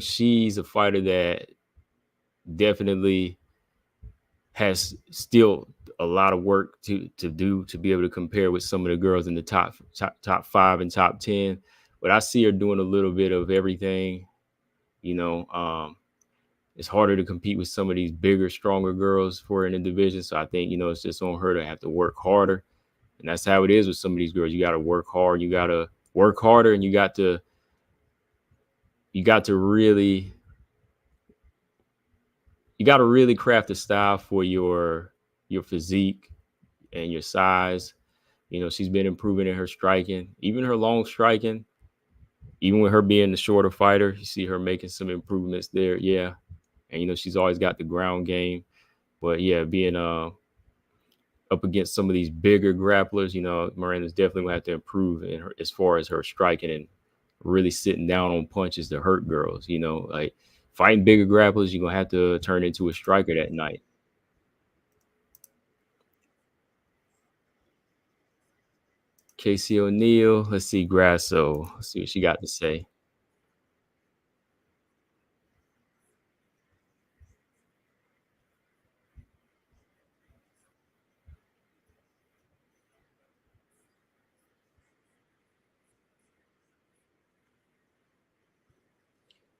S1: she's a fighter that definitely has still a lot of work to do to be able to compare with some of the girls in the top 5 and top 10. But I see her doing a little bit of everything. You know, it's harder to compete with some of these bigger, stronger girls for her in the division. So I think it's just on her to have to work harder, and that's how it is with some of these girls. You got to work hard. You got to work harder, and you got to really craft a style for your physique and your size. She's been improving in her striking, even her long striking. Even with her being the shorter fighter, you see her making some improvements there. Yeah, and she's always got the ground game. But yeah, being up against some of these bigger grapplers, Miranda's definitely gonna have to improve in her, as far as her striking and really sitting down on punches to hurt girls. Like fighting bigger grapplers, you're gonna have to turn into a striker that night. Casey O'Neill. Let's see Grasso. Let's see what she got to say.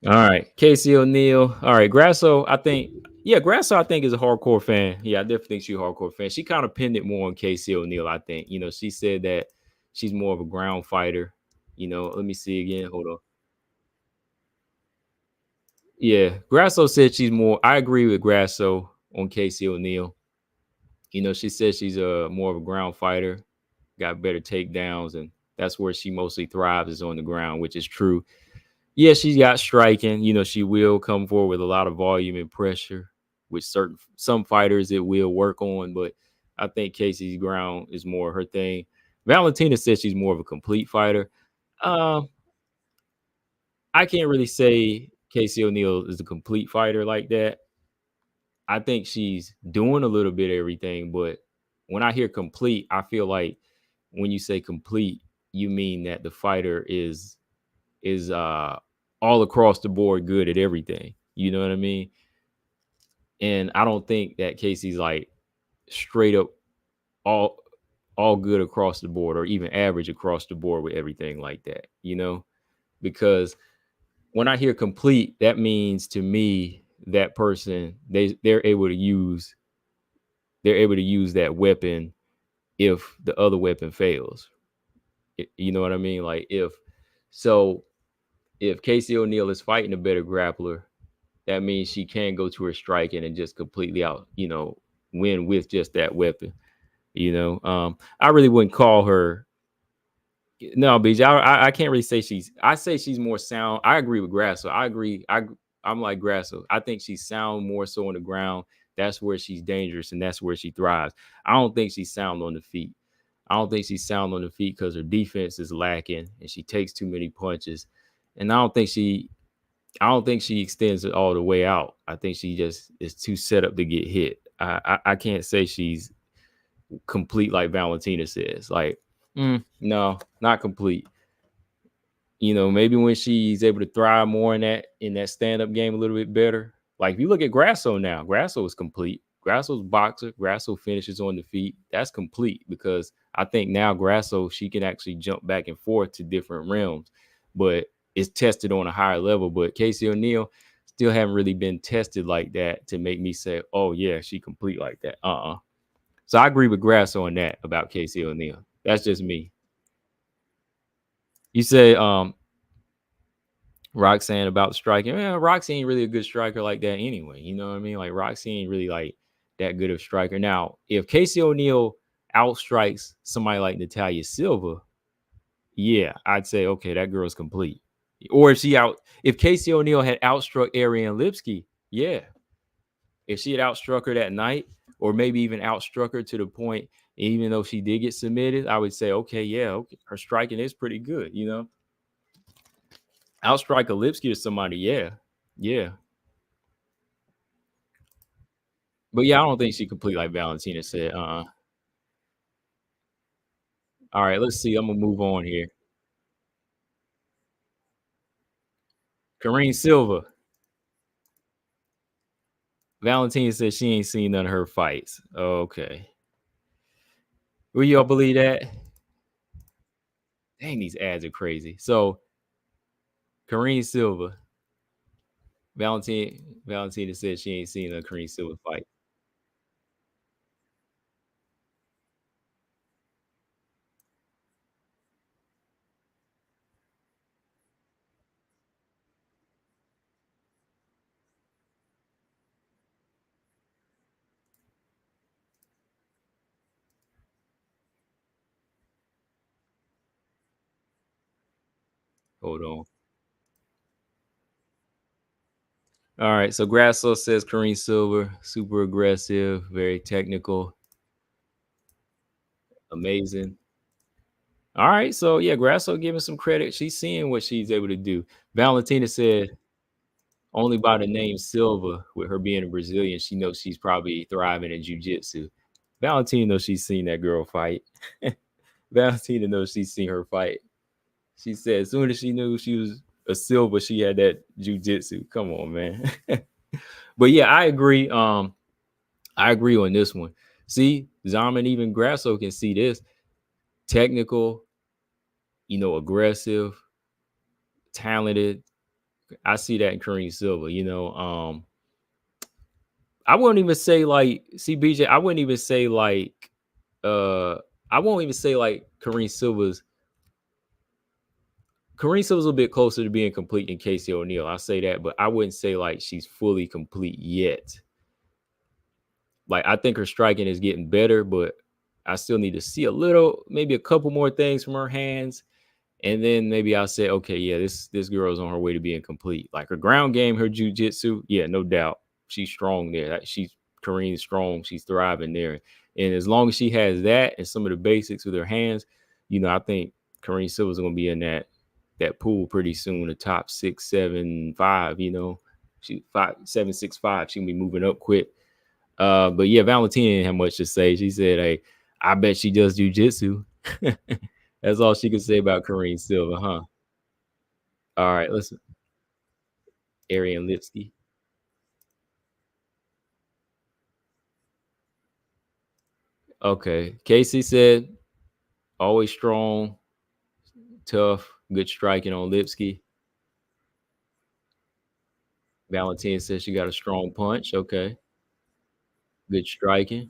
S1: All right, Casey O'Neill. All right, Grasso. Grasso. I think is a hardcore fan. Yeah, I definitely think she's a hardcore fan. She kind of pinned it more on Casey O'Neill. I think she said that she's more of a ground fighter. Let me see again. Hold on. Yeah, Grasso said she's more. I agree with Grasso on Casey O'Neill. She said she's a more of a ground fighter, got better takedowns, and that's where she mostly thrives is on the ground, which is true. Yeah, she's got striking. She will come forward with a lot of volume and pressure, which some fighters it will work on. But I think Casey's ground is more her thing. Valentina says she's more of a complete fighter. Um, I can't really say Casey O'Neill is a complete fighter like that. I think she's doing a little bit of everything, but when I hear complete, I feel like when you say complete, you mean that the fighter is all across the board good at everything. You know what I mean? And I don't think that Casey's like straight up all all good across the board or even average across the board with everything like that. Because when I hear complete, that means to me that person they're able to use that weapon if the other weapon fails. You know what I mean? Like if Casey O'Neill is fighting a better grappler, that means she can go to her striking and just completely win with just that weapon. I really wouldn't call her. No, BJ, I can't really say I say she's more sound. I agree with Grasso. I agree. I'm like Grasso. I think she's sound more so on the ground. That's where she's dangerous and that's where she thrives. I don't think she's sound on the feet. I don't think she's sound on the feet because her defense is lacking and she takes too many punches. And I don't think she extends it all the way out. I think she just is too set up to get hit. I can't say she's complete like Valentina says. Like, no, not complete. maybe when she's able to thrive more in that stand-up game a little bit better. Like if you look at Grasso now, Grasso is complete. Grasso's boxer, Grasso finishes on the feet. That's complete because I think now Grasso, she can actually jump back and forth to different realms, but it's tested on a higher level. But Casey O'Neill still haven't really been tested like that to make me say, oh yeah, she complete like that. So I agree with Grasso on that about Casey O'Neill. That's just me. You say Roxanne about striking. Yeah, Roxy ain't really a good striker like that anyway. You know what I mean? Like Roxy ain't really like that good of striker. Now, if Casey O'Neill outstrikes somebody like Natalia Silva, yeah, I'd say okay, that girl's complete. Or if Casey O'Neill had outstruck Ariane Lipsky, yeah, if she had outstruck her that night, or maybe even outstruck her to the point, even though she did get submitted, I would say okay, yeah, okay, her striking is pretty good. Outstrike a Lipsky or somebody, yeah, yeah. But yeah, I don't think she complete like Valentina said. All right, let's see. I'm gonna move on here. Karine Silva. Valentina said she ain't seen none of her fights. Okay. Will y'all believe that? Dang, these ads are crazy. So Karine Silva. Valentina said she ain't seen a Karine Silva fight. Hold on. All right. So Grasso says Karine Silva, super aggressive, very technical, amazing. All right. So yeah, Grasso giving some credit. She's seeing what she's able to do. Valentina said only by the name Silva, with her being a Brazilian, she knows she's probably thriving in jujitsu. Valentina knows she's seen that girl fight. Valentina knows she's seen her fight. She said as soon as she knew she was a Silva, she had that jujitsu. Come on, man. But yeah, I agree. I agree on this one. See, Zaman, even Grasso can see this. Technical, aggressive, talented. I see that in Kareem Silva. I wouldn't even say like BJ. I wouldn't even say like I won't even say like Kareem Silva's a bit closer to being complete than Casey O'Neill. I say that, but I wouldn't say like she's fully complete yet. Like I think her striking is getting better, but I still need to see maybe a couple more things from her hands. And then maybe I'll say, okay, yeah, this girl is on her way to being complete. Like her ground game, her jujitsu, yeah, no doubt, she's strong there. She's Korean strong. She's thriving there. And as long as she has that and some of the basics with her hands, I think Korean Silva's going to be in that pool pretty soon. The top 6, 7, 5. She 5, 7, 6, 5. She can be moving up quick. But yeah, Valentina didn't have much to say. She said, "Hey, I bet she does jujitsu." That's all she could say about Kareem Silva, huh? All right, listen. Arian Lipsky. Okay. Casey said, always strong, tough, good striking on Lipsky. Valentina says she got a strong punch. Okay. Good striking.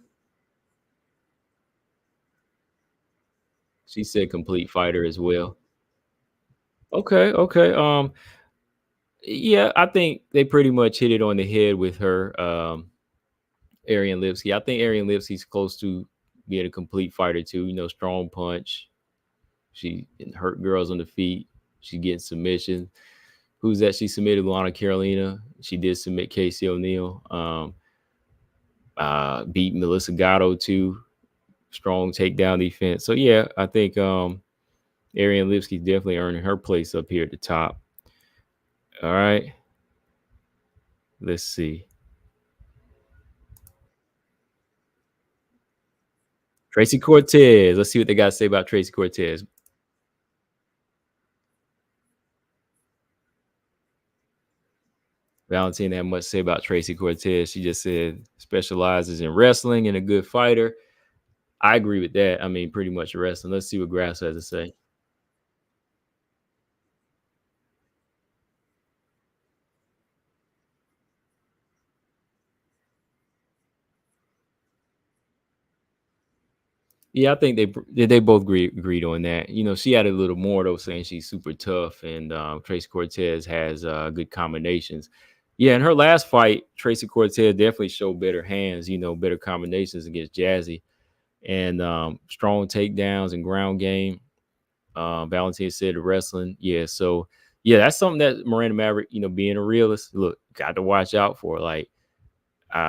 S1: She said complete fighter as well. Okay, okay. Yeah, I think they pretty much hit it on the head with her. Arian Lipsky. I think Arian Lipsky's close to being a complete fighter too. Strong punch. She can hurt girls on the feet. She gets submission. Who's that? She submitted Luana Carolina. She did submit Casey O'Neill. Beat Melissa Gatto too. Strong takedown defense. So yeah, I think Arian Lipsky's definitely earning her place up here at the top. All right. Let's see. Tracy Cortez. Let's see what they got to say about Tracy Cortez. Valentina had much to say about Tracy Cortez. She just said specializes in wrestling and a good fighter. I agree with that. I mean, pretty much wrestling. Let's see what Grasso has to say. Yeah, I think they both agreed on that. You know, she had a little more though, saying she's super tough, and Tracy Cortez has good combinations. Yeah, in her last fight, Tracy Cortez definitely showed better hands. You know, better combinations against Jazzy, and strong takedowns and ground game. Valentina said the wrestling, yeah. So yeah, that's something that Miranda Maverick, you know, being a realist, look, got to watch out for. Like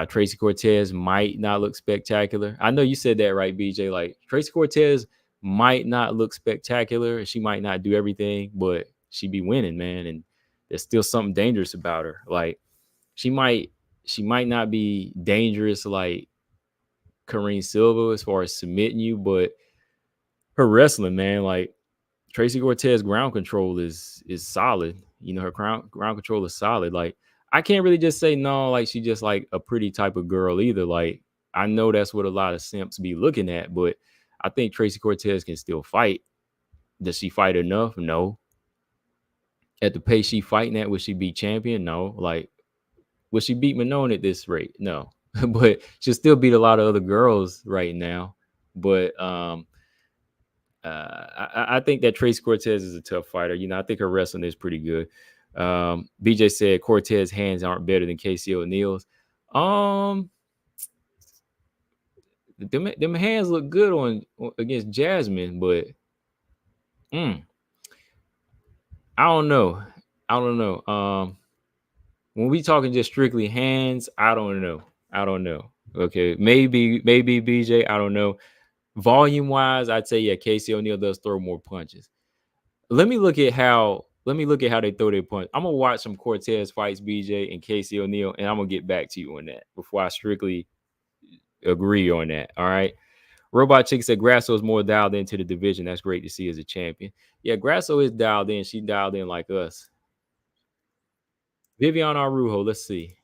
S1: Tracy Cortez might not look spectacular. I know you said that right, BJ. Like Tracy Cortez might not look spectacular. She might not do everything, but she be winning, man. And there's still something dangerous about her. Like she might she might not be dangerous like Karine Silva as far as submitting you, but her wrestling, man, like Tracy Cortez ground control is solid. You know, her ground control is solid. Like I can't really just say no, like she just like a pretty type of girl either. Like I know that's what a lot of simps be looking at, but I think Tracy Cortez can still fight. Does she fight enough? No. At the pace she fighting at, would she be champion? No. Like, would she beat Manon at this rate? No. But she'll still beat a lot of other girls right now. But I think that Trace Cortez is a tough fighter. You know, I think her wrestling is pretty good. BJ said Cortez hands aren't better than Casey O'Neal's. Um, them hands look good against Jasmine, but mm, I don't know. I don't know. When we talking just strictly hands, I don't know. I don't know. Okay, maybe BJ. I don't know. Volume wise, I'd say yeah, Casey O'Neal does throw more punches. Let me look at how they throw their punch. I'm gonna watch some Cortez fights, BJ and Casey O'Neal, and I'm gonna get back to you on that before I strictly agree on that. All right. Robot Chick said Grasso is more dialed into the division. That's great to see as a champion. Yeah, Grasso is dialed in. She dialed in like us. Vivian Arujo, let's see.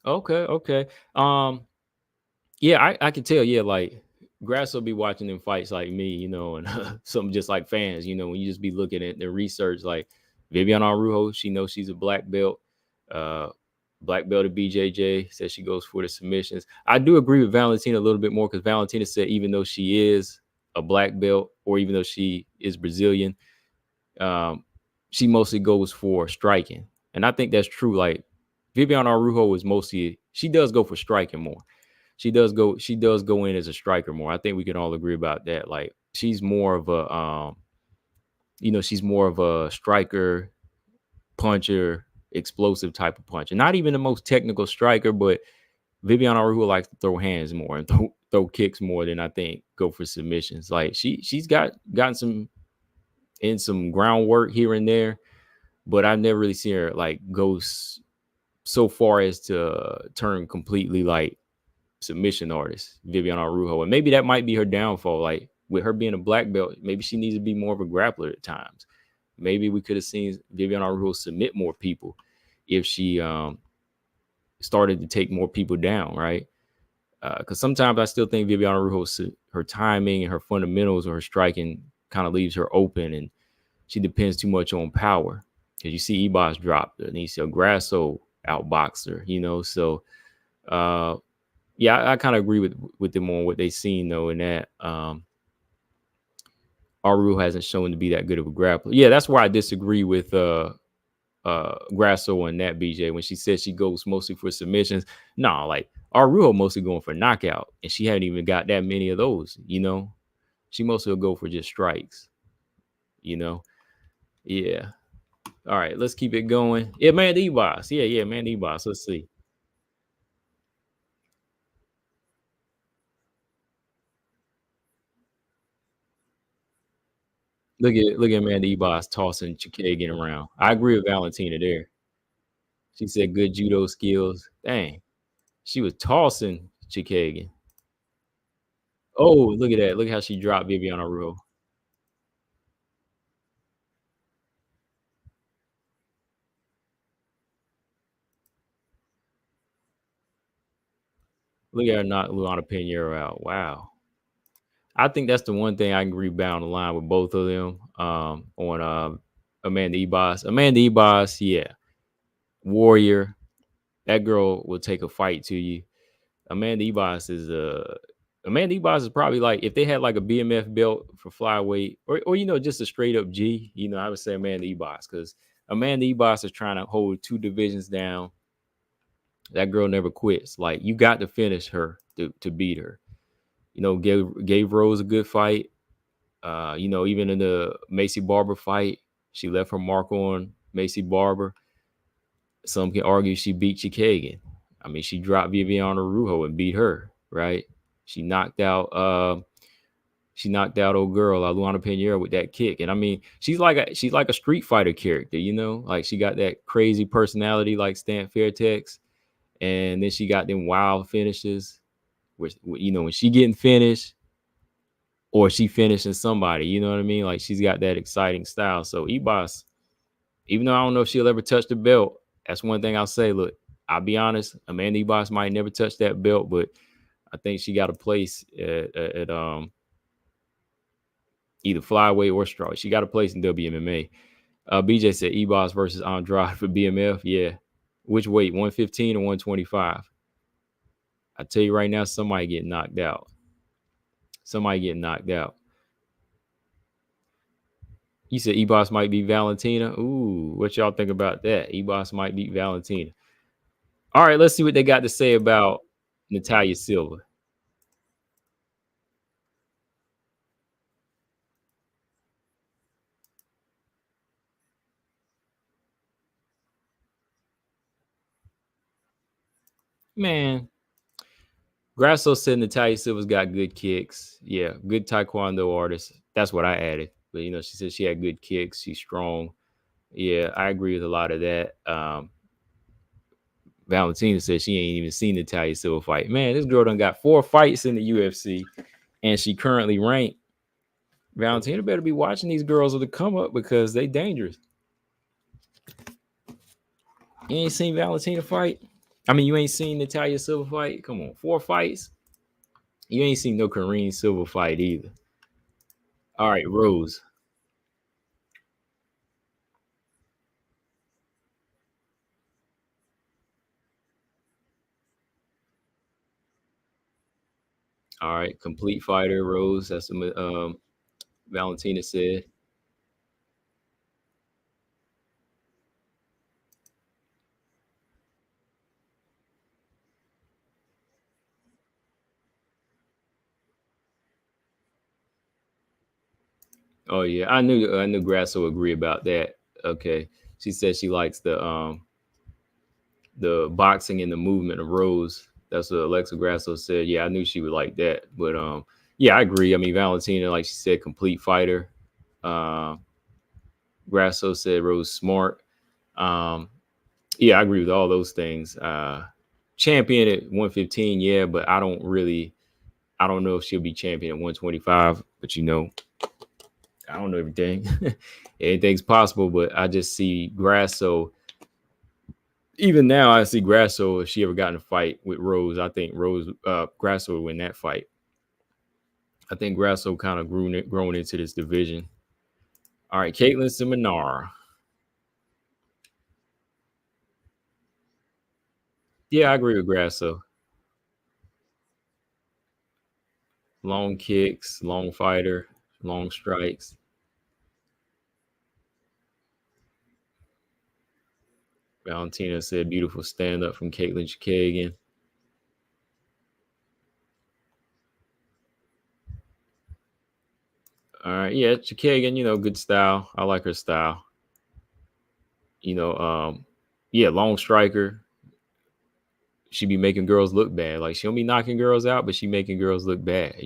S1: Okay, okay. Yeah, I can tell. Yeah, like Grass will be watching them fights like me, you know, and something just like fans, you know, when you just be looking at the research, like Vivian Arujo, she knows she's a black belt. Uh, black belt to BJJ says she goes for the submissions. I do agree with Valentina a little bit more because Valentina said even though she is a black belt or even though she is Brazilian, um, she mostly goes for striking, and I think that's true. Like Vivian Arujo is mostly she does go for striking more. She does go in as a striker more. I think we can all agree about that. Like she's more of a she's more of a striker, puncher, explosive type of puncher. Not even the most technical striker, but Vivian Arujo likes to throw hands more and throw kicks more than I think go for submissions. Like she's gotten some groundwork here and there, but I've never really seen her like so far as to turn completely like submission artist, Vivian Arujo. And maybe that might be her downfall. Like with her being a black belt, maybe she needs to be more of a grappler at times. Maybe we could have seen Vivian Arujo submit more people if she started to take more people down, right? Because sometimes I still think Vivian Arujo, her timing and her fundamentals or her striking kind of leaves her open, and she depends too much on power. Because you see Ebos drop her, and you see Grasso outbox her, you know. So yeah, I kind of agree with them on what they've seen though, in that Aru hasn't shown to be that good of a grappler. Yeah, that's why I disagree with Grasso on that, BJ, when she says she goes mostly for submissions. Nah, like Arujo mostly going for knockout, and she hadn't even got that many of those, you know. She mostly will go for just strikes, you know. Yeah. All right, let's keep it going. Yeah, man, the boss. Yeah, man, the boss. Let's see. Look at Amanda Ebos tossing Chikagan around. I agree with Valentina there. She said good judo skills. Dang, she was tossing Chikagan. Oh, look at that. Look how she dropped Viviana Rule. Look at her knock Luana Pinheiro out. Wow. I think that's the one thing I can rebound the line with both of them. On Amanda Ebos. Amanda Ebos, yeah. Warrior. That girl will take a fight to you. Amanda Ebos is Amanda Ebos is probably like if they had like a BMF belt for flyweight or just a straight up G, I would say Amanda Ebos because Amanda Ebos is trying to hold two divisions down. That girl never quits. Like you got to finish her to beat her. Gave Rose a good fight. Even in the Macy Barber fight, she left her mark on Macy Barber. Some can argue she beat Chikagan. I mean, she dropped Viviana Rujo and beat her, right? She knocked out old girl Luana Pinheiro with that kick. And I mean, she's like a Street Fighter character, like she got that crazy personality like Stan Fairtex. And then she got them wild finishes, which when she getting finished or she finishing somebody, you know what I mean? Like she's got that exciting style. So Ebos, even though I don't know if she'll ever touch the belt, that's one thing I'll say. Look, I'll be honest, Amanda Ebos might never touch that belt, but I think she got a place at either flyweight or straw. She got a place in WMMA. BJ said Ebos versus Andrade for BMF. Yeah. Which weight? 115 or 125? I tell you right now, somebody get knocked out. You said Ebos might beat Valentina. Ooh, what y'all think about that? Ebos might beat Valentina. All right, let's see what they got to say about Natalia Silva. Man, Grasso said Natalia Silva's got good kicks. Yeah, good taekwondo artist. That's what I added. But she said she had good kicks. She's strong. Yeah, I agree with a lot of that. Valentina said she ain't even seen Natalia Silva fight. Man, this girl done got 4 fights in the UFC, and she currently ranked. Valentina better be watching these girls with the come up because they dangerous. You ain't seen Valentina fight? I mean, you ain't seen Natalia Silva fight? Come on, 4 fights? You ain't seen no Karine Silva fight either. All right, Rose. All right, complete fighter, Rose. That's what Valentina said. Oh yeah, I knew Grasso would agree about that. Okay, she said she likes the boxing and the movement of Rose. That's what Alexa Grasso said. Yeah, I knew she would like that. But yeah, I agree. I mean, Valentina, like she said, complete fighter. Uh, Grasso said Rose smart. Um, yeah, I agree with all those things. Champion at 115, yeah, but I don't know if she'll be champion at 125. But I don't know everything. Anything's possible, but I just see Grasso. Even now, I see Grasso. If she ever got in a fight with Rose, I think Grasso would win that fight. I think Grasso kind of grown into this division. All right, Caitlin Seminar. Yeah, I agree with Grasso. Long kicks, long fighter, long strikes. Valentina said beautiful stand up from Caitlin Chikagan. All right, yeah, Chikagan, good style. I like her style. You know, yeah, long striker. She be making girls look bad. Like she don't be knocking girls out, but she making girls look bad.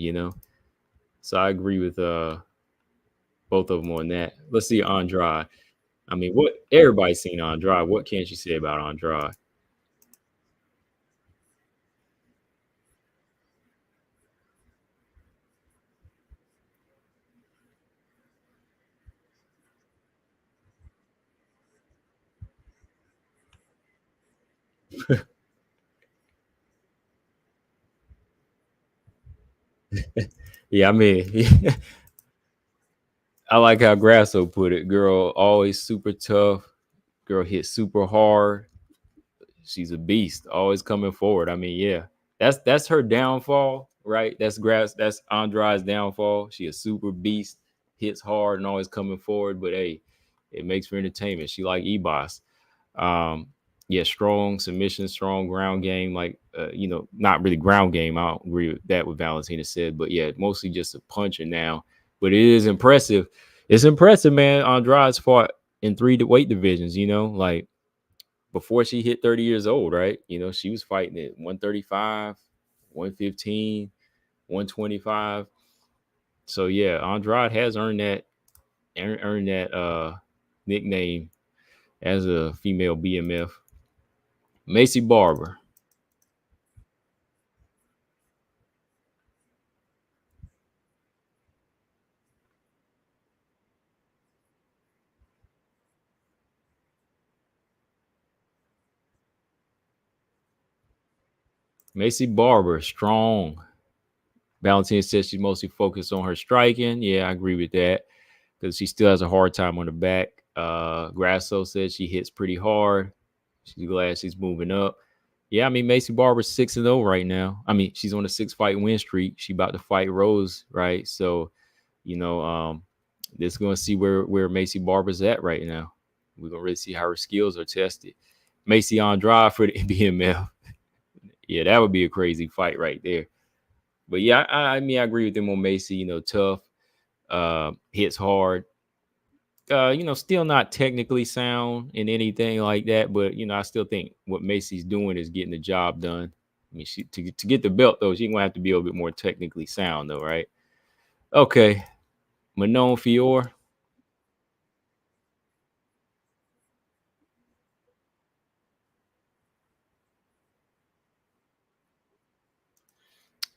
S1: So I agree with both of them on that. Let's see Andrade. I mean, what everybody's seen Andrade. What can't you say about Andrade? Yeah, I mean, I like how Grasso put it. Girl, always super tough. Girl hit super hard. She's a beast, always coming forward. I mean, yeah, that's her downfall, right? That's Andrade's downfall. She a super beast, hits hard and always coming forward. But hey, it makes for entertainment. She like Ebos. Um, yeah, strong submission, strong ground game. Like not really ground game. I don't agree with that what Valentina said, but yeah, mostly just a puncher now. But it is impressive. It's impressive, man. Andrade's fought in three weight divisions. Like before she hit 30 years old, right? She was fighting at 135, 115, 125. So yeah, Andrade has earned that nickname as a female BMF. Macy Barber. Macy Barber, strong. Valentina says she's mostly focused on her striking. Yeah, I agree with that because she still has a hard time on the back. Grasso says she hits pretty hard. She's glad she's moving up. Yeah, I mean Macy Barber's 6-0 right now. I mean, she's on a 6-fight win streak. She about to fight Rose, right? So, you know, um, this gonna see where Macy Barber's at right now. We're gonna really see how her skills are tested. Macy Andrade for the BMF. Yeah, that would be a crazy fight right there. But yeah, I mean, I agree with them on Macy. Tough, hits hard. Still not technically sound in anything like that, but I still think what Macy's doing is getting the job done. I mean, she to get the belt though, she's gonna have to be a little bit more technically sound though, right? Okay, Manon Fior.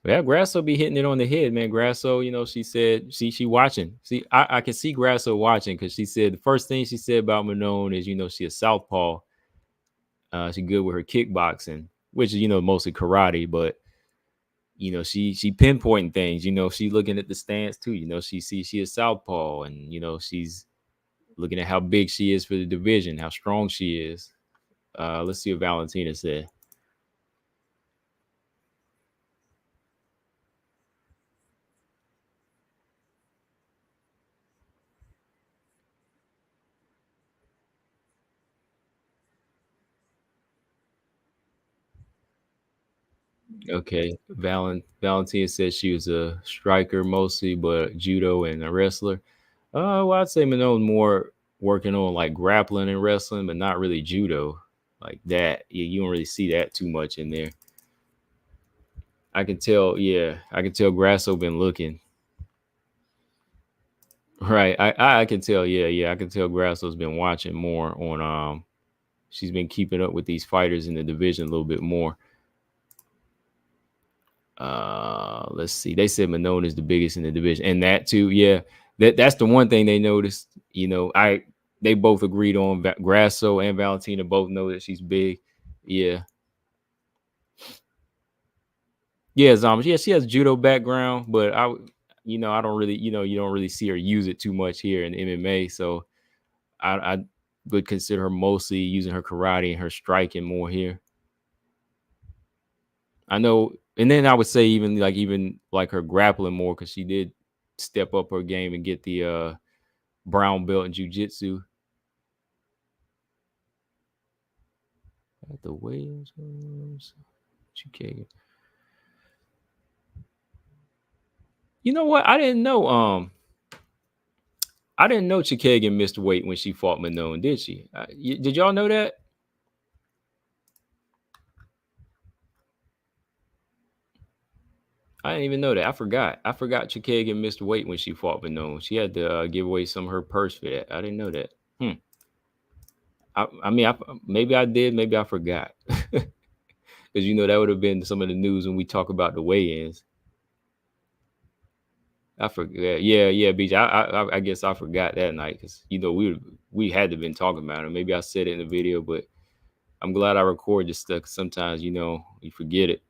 S1: Yeah, Grasso be hitting it on the head, man. Grasso, she said she watching. See, I can see Grasso watching because she said the first thing she said about Manon is she a southpaw. She good with her kickboxing, which is mostly karate, but she pinpointing things. She looking at the stance too. She sees she is southpaw, and she's looking at how big she is for the division, how strong she is. Let's see what Valentina said. Okay, Valentina said she was a striker mostly, but judo and a wrestler. Well, I'd say Manon more working on like grappling and wrestling, but not really judo like that. You don't really see that too much in there. I can tell. Yeah, I can tell. Grasso been looking. Right. I can tell. Yeah, yeah. I can tell Grasso's been watching more on. She's been keeping up with these fighters in the division a little bit more. Let's see. They said Manon is the biggest in the division, and that too. Yeah, that's the one thing they noticed. They both agreed on Grasso and Valentina both know that she's big. Yeah, yeah, Zombies. Yeah, she has judo background, but I don't really, you don't really see her use it too much here in MMA. So I would consider her mostly using her karate and her striking more here. I know, and then I would say even like her grappling more because she did step up her game and get the brown belt in jujitsu. At the Williams, okay. You know what? I didn't know Chikagan missed weight when she fought Manon, did she? Did y'all know that? I didn't even know that. I forgot. I forgot Chikagan missed weight when she fought Manon. She had to give away some of her purse for that. I didn't know that. Hmm. I mean, maybe I did. Maybe I forgot. Because that would have been some of the news when we talk about the weigh-ins. I forget. Yeah, yeah, Beach. I guess I forgot that night because we had to been talking about it. Maybe I said it in the video, but I'm glad I recorded this stuff. 'Cause sometimes you forget it.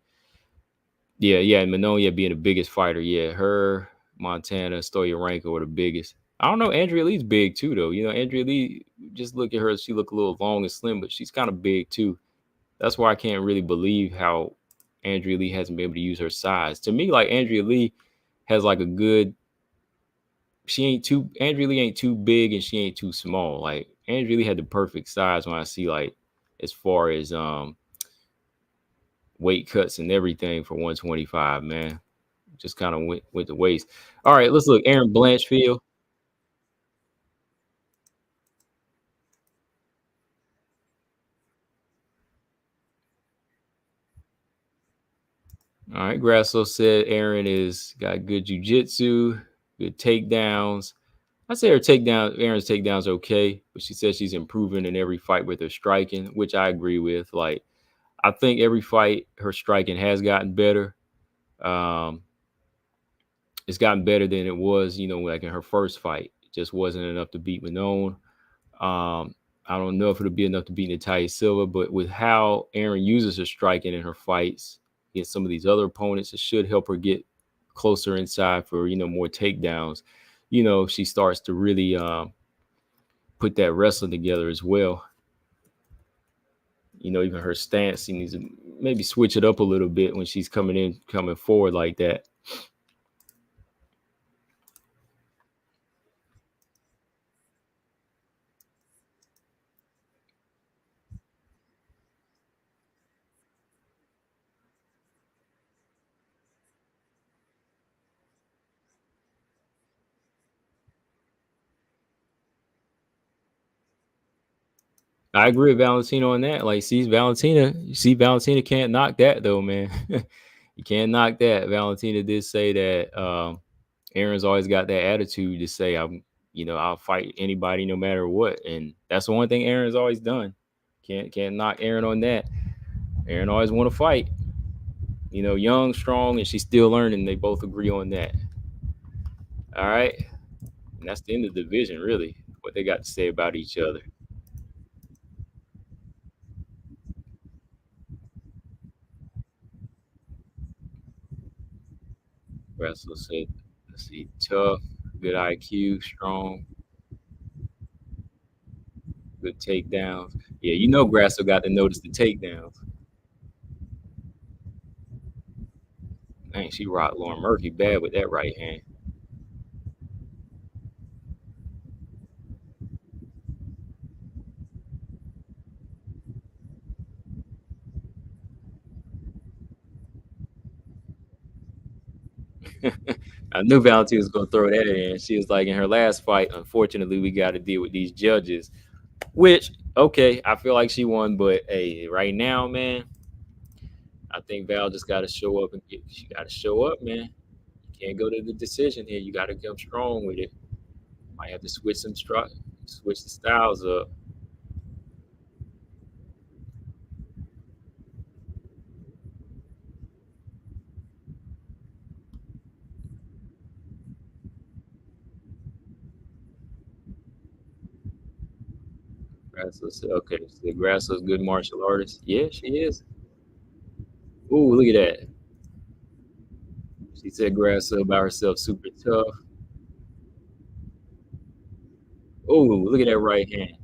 S1: Yeah, yeah, and Manonia being the biggest fighter. Yeah, her, Montana, Stoyarenko were the biggest. I don't know. Andrea Lee's big too, though. Andrea Lee. Just look at her. She look a little long and slim, but she's kind of big too. That's why I can't really believe how Andrea Lee hasn't been able to use her size. To me, like Andrea Lee has like a good. She ain't too. Andrea Lee ain't too big and she ain't too small. Like Andrea Lee had the perfect size when I see like as far as weight cuts and everything for 125, man. Just kind of went to waste. All right, let's look. Aaron Blanchfield. All right, Grasso said Aaron is got good jujitsu, good takedowns. I say Aaron's takedowns okay, but she says she's improving in every fight with her striking, which I agree with. Like, I think every fight her striking has gotten better. Um, it's gotten better than it was, like in her first fight. It just wasn't enough to beat Manon. I don't know if it'll be enough to beat Natalia Silva, but with how Aaron uses her striking in her fights against some of these other opponents, it should help her get closer inside for more takedowns. She starts to really put that wrestling together as well. Even her stance, she needs to maybe switch it up a little bit when she's coming forward like that. I agree with Valentina on that. Like, Valentina can't knock that though, man. You can't knock that. Valentina did say that Aaron's always got that attitude to say, I'll fight anybody no matter what. And that's the one thing Aaron's always done. Can't knock Aaron on that. Aaron always want to fight. Young, strong, and she's still learning. They both agree on that. All right. And that's the end of the division, really. What they got to say about each other. Wrestler said, let's see, tough, good IQ, strong, good takedowns. Yeah, Grasso got to notice the takedowns. Man, she rocked Lauren Murphy bad with that right hand. I knew Valentina was going to throw that in. She was like, in her last fight, unfortunately, we got to deal with these judges, which, okay, I feel like she won, but hey, right now, man, I think Val just got to show up she got to show up, man. You can't go to the decision here. You got to come strong with it. Might have to switch the styles up. Grasso said, okay, so Grasso's good martial artist. Yeah, she is. Ooh, look at that. She said Grasso about herself, super tough. Ooh, look at that right hand.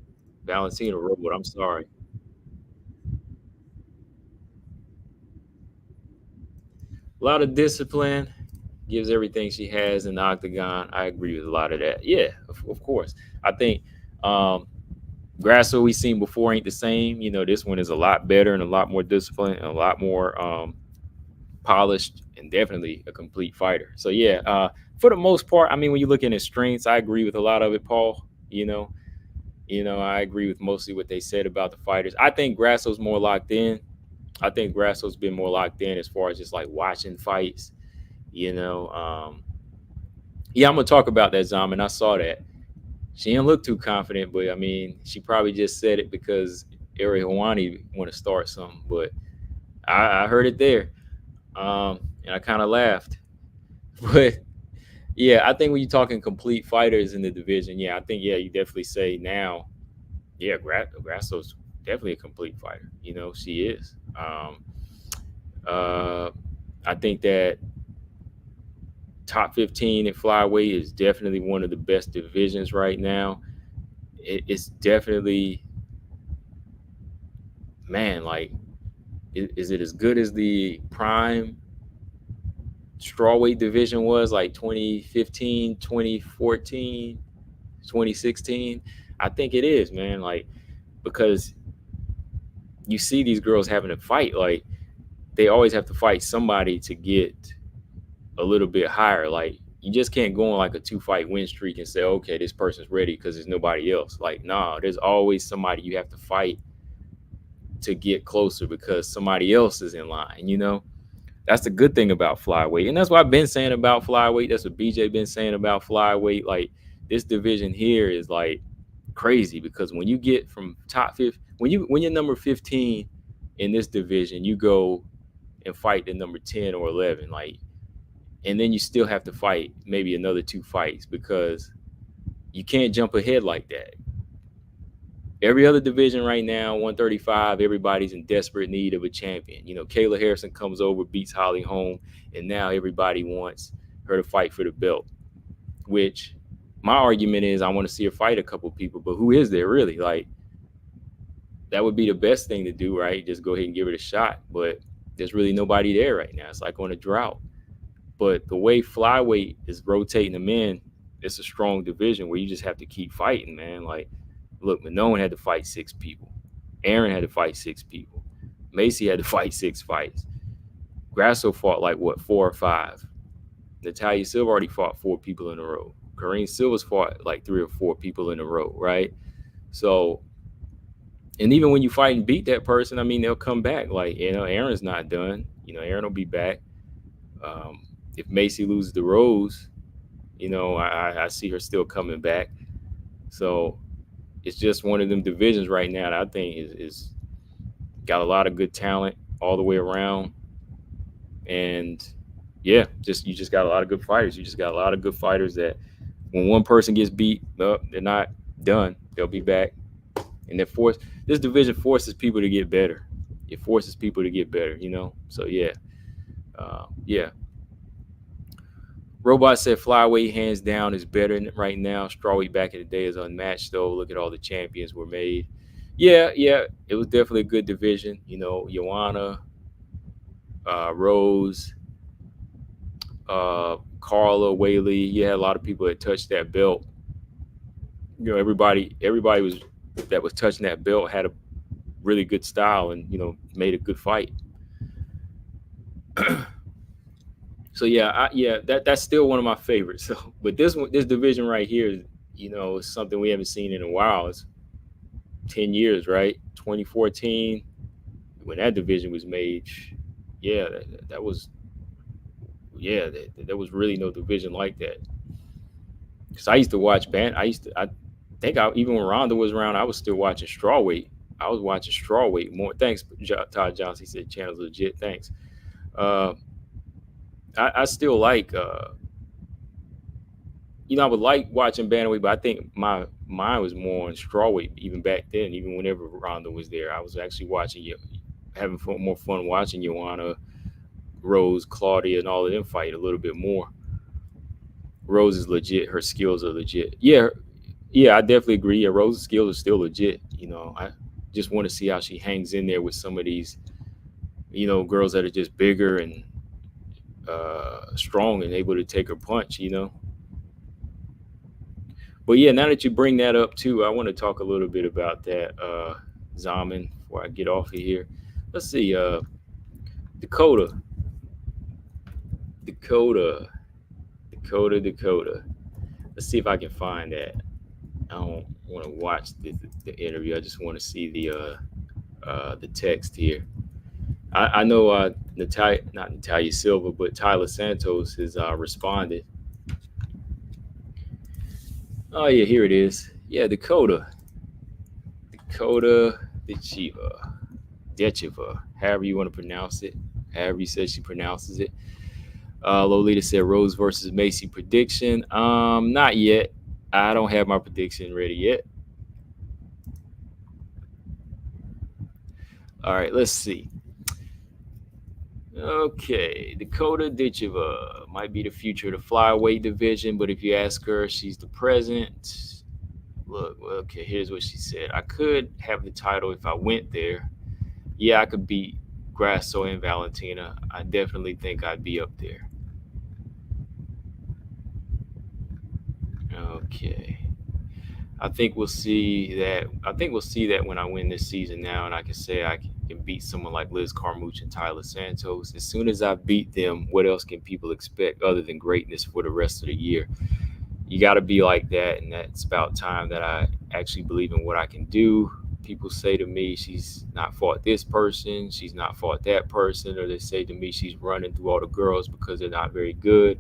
S1: Valentina robot. I'm sorry. A lot of discipline, gives everything she has in the octagon. I agree with a lot of that. Yeah, of course. I think um, Grasso we've seen before ain't the same. This one is a lot better and a lot more disciplined and a lot more polished and definitely a complete fighter. So yeah, for the most part, I mean, when you look at his strengths, I agree with a lot of it, Paul. I agree with mostly what they said about the fighters. I think Grasso's more locked in. I think Grasso's been more locked in as far as just like watching fights You know, yeah, I'm gonna talk about that, Zaman. I saw that. She didn't look too confident, but I mean, she probably just said it because Ariel Hawani want to start something. But I heard it there, and I kind of laughed. But yeah, I think when you're talking complete fighters in the division, yeah, I think yeah, you definitely say now, yeah, Grasso's definitely a complete fighter. You know, she is. Uh, I think that top 15 in flyweight is definitely one of the best divisions right now. It's definitely, man, like, is it as good as the prime strawweight division was like 2015, 2014, 2016? I think it is, man. Like, because you see these girls having to fight, like, they always have to fight somebody to get a little bit higher. Like, you just can't go on like a 2-fight win streak and say, okay, this person's ready because there's nobody else. Like, nah, there's always somebody you have to fight to get closer because somebody else is in line, you know? That's the good thing about flyweight. And that's what I've been saying about flyweight. That's what BJ been saying about flyweight. Like, this division here is like crazy because when you get from top 5, when you're number 15 in this division, you go and fight the number 10 or 11, like, and then you still have to fight maybe another 2 fights because you can't jump ahead like that. Every other division right now, 135, everybody's in desperate need of a champion. You know, Kayla Harrison comes over, beats Holly Holm, and now everybody wants her to fight for the belt, which my argument is I want to see her fight a couple people, but who is there really? Like, that would be the best thing to do, right? Just go ahead and give it a shot, but there's really nobody there right now. It's like on a drought. But the way flyweight is rotating them in, it's a strong division where you just have to keep fighting, man. Like, look, Manone had to fight 6 people. Aaron had to fight 6 people. Macy had to fight 6 fights. Grasso fought like, what, 4 or 5. Natalia Silva already fought 4 people in a row. Karine Silva's fought like 3 or 4 people in a row, right? So, and even when you fight and beat that person, I mean, they'll come back. Like, you know, Aaron's not done. You know, Aaron will be back. If Macy loses the Rose, you know, I see her still coming back. So it's just one of them divisions right now that I think is got a lot of good talent all the way around. And yeah, you just got a lot of good fighters. You just got a lot of good fighters that when one person gets beat, they're not done. They'll be back. And this division forces people to get better. It forces people to get better, you know? So yeah. Yeah. Robot said flyweight hands down is better right now. Strawweight back in the day is unmatched though. Look at all the champions were made. Yeah, it was definitely a good division. You know, Joanna, Rose, Carla, Whaley. You had a lot of people that touched that belt. You know, everybody was that was touching that belt had a really good style and, you know, made a good fight. So yeah, that's still one of my favorites. So, but this division right here, you know, is something we haven't seen in a while. It's 10 years, right? 2014, when that division was made. Yeah, that was there was really no division like that. Because I used to watch I think even when Ronda was around, I was still watching strawweight. I was watching strawweight more. Thanks, Todd Johnson. He said channel's legit. Thanks. I still like, you know, I would like watching bantamweight, but I think my mind was more on strawweight even back then. Even whenever Ronda was there, I was actually watching having more fun watching Joanna, Rose, Claudia, and all of them fight a little bit more. Rose is legit. Her skills are legit. Yeah, I definitely agree. Yeah, Rose's skills are still legit. You know, I just want to see how she hangs in there with some of these, you know, girls that are just bigger and strong and able to take her punch, you know. But yeah, now that you bring that up too, I want to talk a little bit about that, Zaman, before I get off of here. Let's see, Dakota. Let's see if I can find that. I don't want to watch the interview. I just want to see the text here. I know Natalia, not Natalia Silva, but Tyler Santos has responded. Oh yeah, here it is. Yeah, Dakota Ditcheva, however you want to pronounce it, however you said she pronounces it. Lolita said Rose versus Macy prediction. Not yet. I don't have my prediction ready yet. All right, let's see. Okay, Dakota Ditcheva might be the future of the flyweight division, but if you ask her, she's the present. Look, okay, here's what she said. I could have the title if I went there. Yeah, I could beat Grasso and Valentina. I definitely think I'd be up there. Okay. I think we'll see that. I think we'll see that when I win this season now, and I can say I can beat someone like Liz Carmouche and Tyler Santos. As soon as I beat them, what else can people expect other than greatness for the rest of the year? You got to be like that, and that's about time that I actually believe in what I can do. People say to me, she's not fought this person, she's not fought that person, or they say to me she's running through all the girls because they're not very good.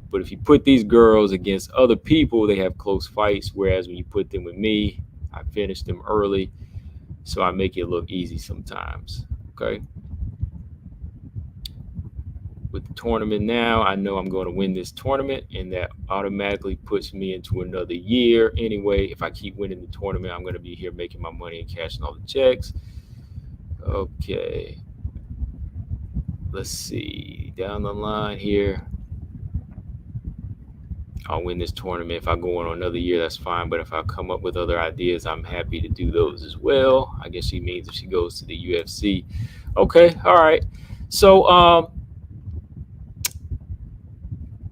S1: But if you put these girls against other people, they have close fights. Whereas when you put them with me, I finish them early. So I make it look easy sometimes. Okay. With the tournament now, I know I'm going to win this tournament, and that automatically puts me into another year. Anyway, if I keep winning the tournament, I'm going to be here making my money and cashing all the checks. Okay. Let's see. Down the line here. I'll win this tournament. If I go on another year, that's fine. But if I come up with other ideas, I'm happy to do those as well. I guess she means if she goes to the UFC. Okay, all right. So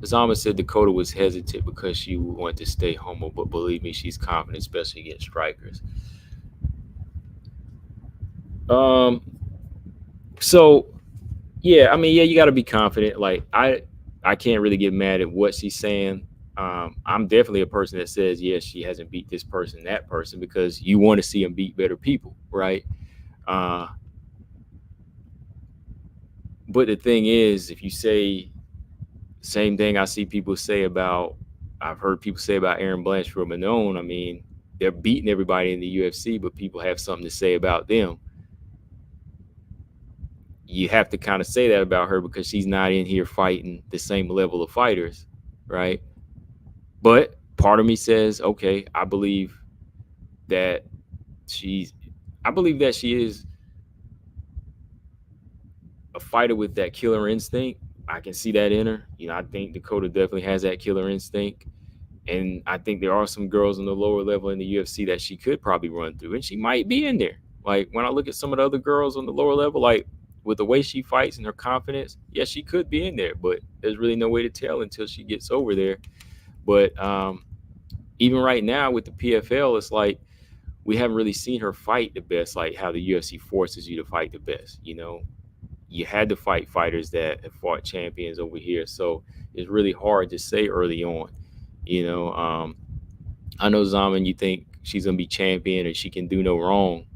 S1: Zama said Dakota was hesitant because she wanted to stay humble, but believe me, she's confident, especially against strikers. Um so yeah, I mean, yeah, you gotta be confident. Like I can't really get mad at what she's saying. I'm definitely a person that says, yes, she hasn't beat this person, that person, because you want to see them beat better people, right? Uh, but the thing is, if you say same thing I see people say about, I've heard people say about Aaron Blanchfield Manon, I mean, they're beating everybody in the UFC, but people have something to say about them. You have to kind of say that about her because she's not in here fighting the same level of fighters, right? But part of me says, okay, that she's I believe that she is a fighter with that killer instinct. I can see that in her. I think Dakota definitely has that killer instinct. And I think there are some girls on the lower level in the UFC that she could probably run through, and she might be in there. Like when I look at some of the other girls on the lower level, like with the way she fights and her confidence, yeah, she could be in there, but there's really no way to tell until she gets over there. But even right now with the PFL, it's like we haven't really seen her fight the best, like how the UFC forces you to fight the best. You had to fight fighters that have fought champions over here, so it's really hard to say early on. I know Zaman, you think she's gonna be champion and she can do no wrong,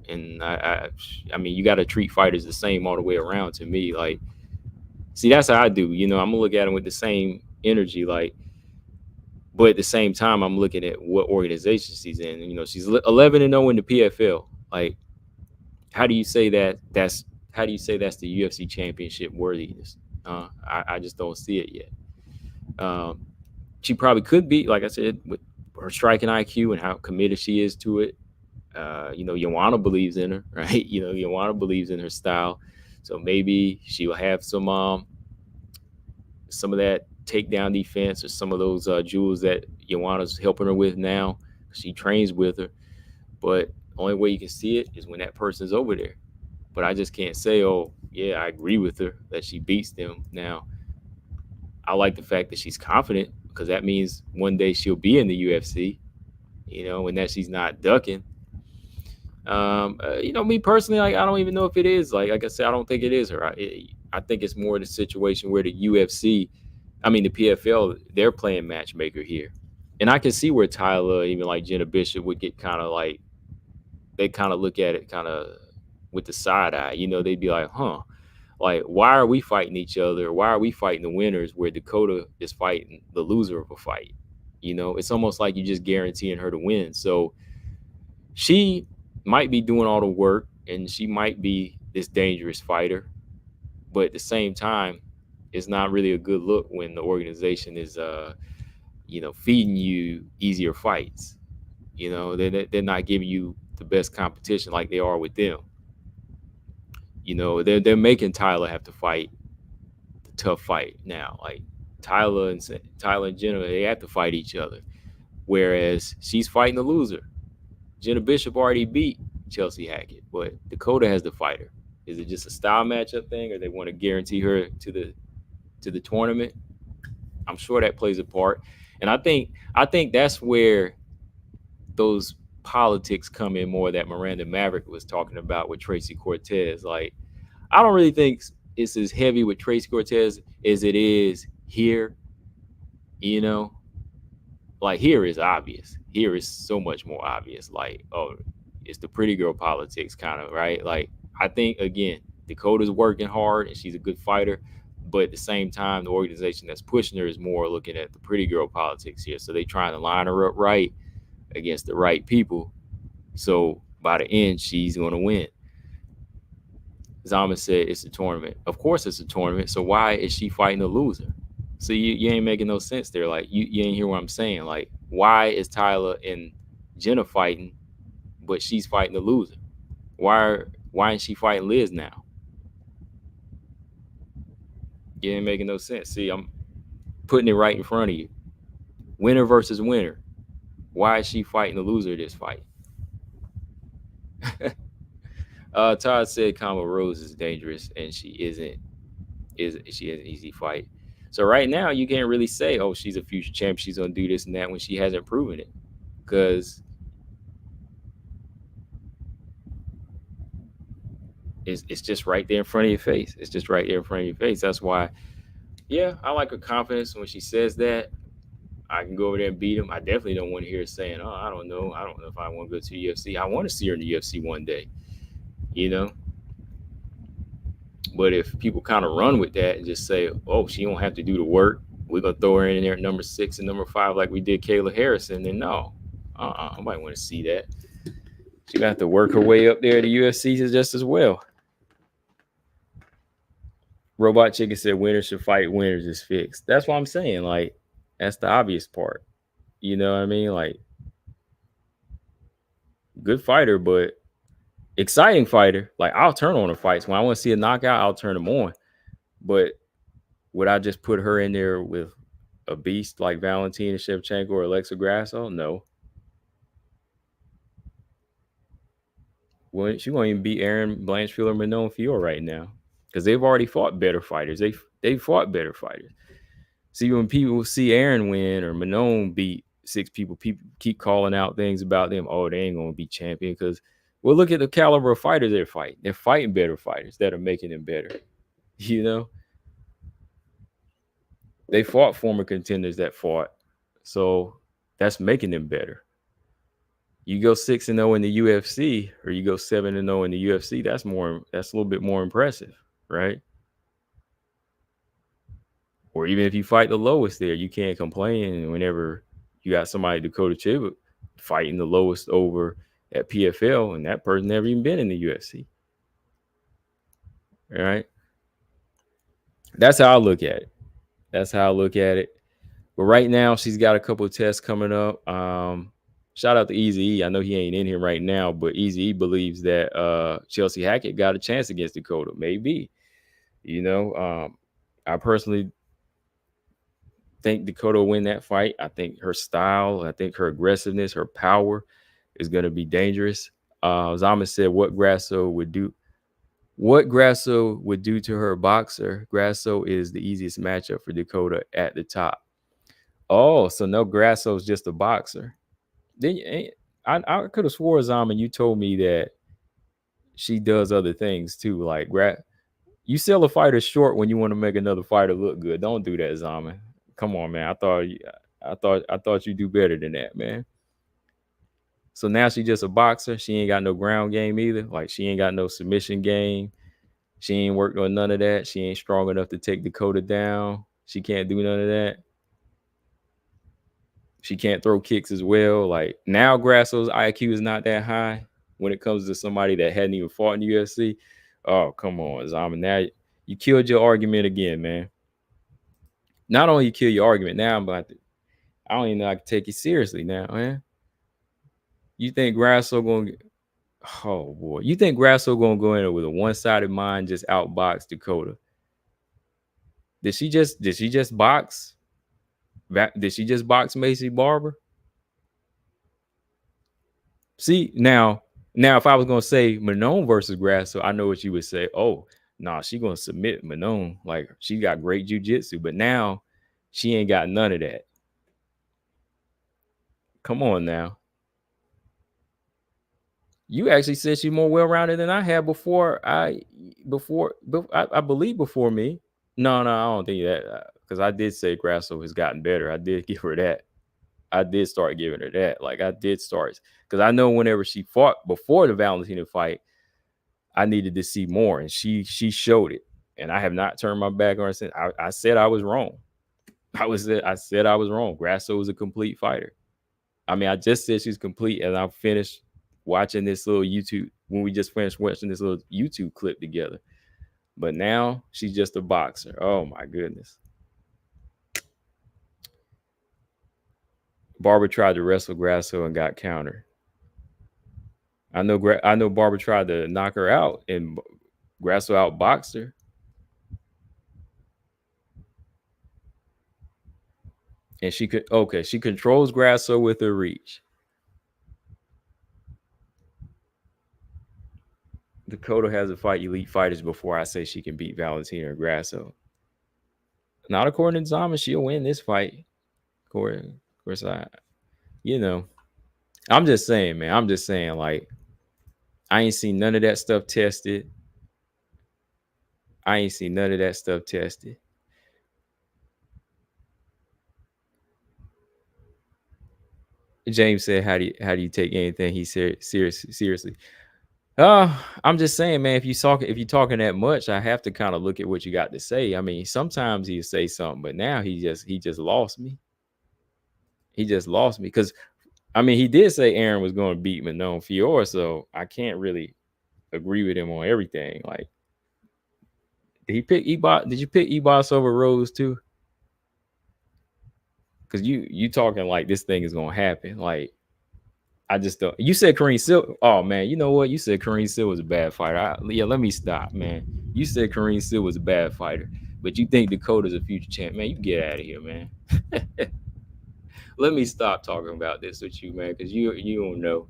S1: and I mean, you got to treat fighters the same all the way around. To me, like, see, that's how I do. I'm gonna look at them with the same energy, like. But at the same time, I'm looking at what organization she's in. She's 11-0 in the PFL. Like, how do you say that's the UFC championship worthiness? I just don't see it yet. She probably could be, like I said, with her striking IQ and how committed she is to it. Joanna believes in her, right? Joanna believes in her style, so maybe she will have some of that takedown defense or some of those jewels that Joanna's helping her with now. She trains with her, but the only way you can see it is when that person's over there. But I just can't say, oh yeah, I agree with her that she beats them. Now, I like the fact that she's confident because that means one day she'll be in the UFC, and that she's not ducking. Me personally, like, I don't even know if it is. Like I said, I don't think it is her. I think it's more the situation where the UFC, the PFL, they're playing matchmaker here. And I can see where Tyler, even like Jenna Bishop, would get kind of like, they kind of look at it kind of with the side eye. You know, they'd be like, huh, like, why are we fighting each other? Why are we fighting the winners where Dakota is fighting the loser of a fight? You know, it's almost like you're just guaranteeing her to win. So she might be doing all the work and she might be this dangerous fighter, but at the same time, it's not really a good look when the organization is feeding you easier fights. You know, they're not giving you the best competition like they are with them. You know, they're making Tyler have to fight the tough fight now. Like Tyler and Jenna, they have to fight each other. Whereas she's fighting the loser. Jenna Bishop already beat Chelsea Hackett, but Dakota has to fight her. Is it just a style matchup thing, or they want to guarantee her to the tournament? I'm sure that plays a part, and I think that's where those politics come in more that Miranda Maverick was talking about with Tracy Cortez. Like, I don't really think it's as heavy with Tracy Cortez as it is here. You know, like here is obvious. Here is so much more obvious. Like, oh, it's the pretty girl politics kind of, right? Like, I think again, Dakota's working hard and she's a good fighter, but at the same time, the organization that's pushing her is more looking at the pretty girl politics here. So they trying to line her up right against the right people. So by the end, she's going to win. Zama said it's a tournament. Of course it's a tournament. So why is she fighting the loser? So you ain't making no sense there. Like, you ain't hear what I'm saying. Like, why is Tyler and Jenna fighting, but she's fighting the loser? Why ain't she fighting Liz now? You ain't making no sense. See, I'm putting it right in front of you. Winner versus winner. Why is she fighting the loser of this fight? Todd said Kama Rose is dangerous and she isn't an easy fight. So right now you can't really say, oh, she's a future champ, she's gonna do this and that when she hasn't proven it. Because it's just right there in front of your face. It's just right there in front of your face. That's why, yeah, I like her confidence when she says that. I can go over there and beat him. I definitely don't want to hear her saying, oh, I don't know if I want to go to the UFC. I want to see her in the UFC one day, you know. But if people kind of run with that and just say, oh, she don't have to do the work, we're going to throw her in there at number 6 and number 5 like we did Kayla Harrison, then no. I might want to see that. She got to work her way up there to UFC just as well. Robot Chicken said winners should fight winners is fixed. That's what I'm saying. Like, that's the obvious part. You know what I mean? Like, good fighter, but exciting fighter. Like, I'll turn on the fights. When I want to see a knockout, I'll turn them on. But would I just put her in there with a beast like Valentina Shevchenko or Alexa Grasso? No. Well, she won't even beat Aaron Blanchfield or Manon Fiore right now because they've already fought better fighters. They fought better fighters. See, when people see Aaron win or Manon beat 6 people keep calling out things about them. Oh, they ain't going to be champion because, well, look at the caliber of fighters they're fighting. They're fighting better fighters that are making them better. You know? They fought former contenders that fought. So that's making them better. You go 6-0 in the UFC or you go 7-0 in the UFC, that's a little bit more impressive, right? Or even if you fight the lowest there, you can't complain whenever you got somebody, Dakota Chibuk, fighting the lowest over at PFL, and that person never even been in the UFC. All right? That's how I look at it. But right now, she's got a couple of tests coming up. Shout out to Easy E. I know he ain't in here right now, but Easy E believes that Chelsea Hackett got a chance against Dakota. Maybe. You know, I personally think Dakota will win that fight. I think her style, I think her aggressiveness, her power is going to be dangerous. Zama said what Grasso would do to her boxer. Grasso is the easiest matchup for Dakota at the top. Oh, so no, Grasso is just a boxer. Then I could have swore, Zama, you told me that she does other things too. Like, you sell a fighter short when you want to make another fighter look good. Don't do that, Zama. Come on, man. I thought you do better than that, man. So now she just a boxer. She ain't got no ground game either. Like she ain't got no submission game. She ain't worked on none of that. She ain't strong enough to take Dakota down. She can't do none of that. She can't throw kicks as well. Like now Grasso's IQ is not that high when it comes to somebody that hadn't even fought in the UFC. Oh, come on, Zama. Now you killed your argument again, man. Not only you kill your argument, now I'm about to, I don't even know I can take you seriously now, man. You think Grasso gonna oh boy. You think Grasso gonna go in there with a one-sided mind, just outbox Dakota? Did she just box? Did she just box Macy Barber? See, now if I was gonna say Manon versus Grasso, I know what you would say. Oh, nah, she gonna submit Manon. Like she got great jujitsu, but now she ain't got none of that. Come on now. You actually said she's more well-rounded than I had before. I believe before me. No, I don't think that because I did say Grasso has gotten better. I did give her that. I did start giving her that. Like I did start because I know whenever she fought before the Valentina fight, I needed to see more, and she showed it. And I have not turned my back on her since. I said I was wrong. I said I was wrong. Grasso is a complete fighter. I mean, I just said she's complete, and I finished watching this little YouTube when we just finished watching this little YouTube clip together. But now she's just a boxer. Oh my goodness. Barber tried to wrestle Grasso and got countered. I know Barber tried to knock her out and Grasso outboxed her. And she controls Grasso with her reach. Dakota has to fight elite fighters before I say she can beat Valentina or Grasso. Not according to Zama, she'll win this fight. Of course, I'm just saying, man. I'm just saying, like, I ain't seen none of that stuff tested. James said, "How do you take anything he said seriously?" I'm just saying, man. If you're talking that much, I have to kind of look at what you got to say. I mean, sometimes he'll say something, but now he just lost me. He just lost me because, I mean, he did say Aaron was going to beat Manon Fiore, so I can't really agree with him on everything. Like, did he pick Ebot? Did you pick Ebos over Rose too? Because you talking like this thing is gonna happen. Like, I just don't. You said Kareem Silva. Oh man, you know what? You said Kareem Silva was a bad fighter. Let me stop, man. You said Kareem Silva was a bad fighter, but you think Dakota's a future champ, man? You get out of here, man. Let me stop talking about this with you, man, because you don't know.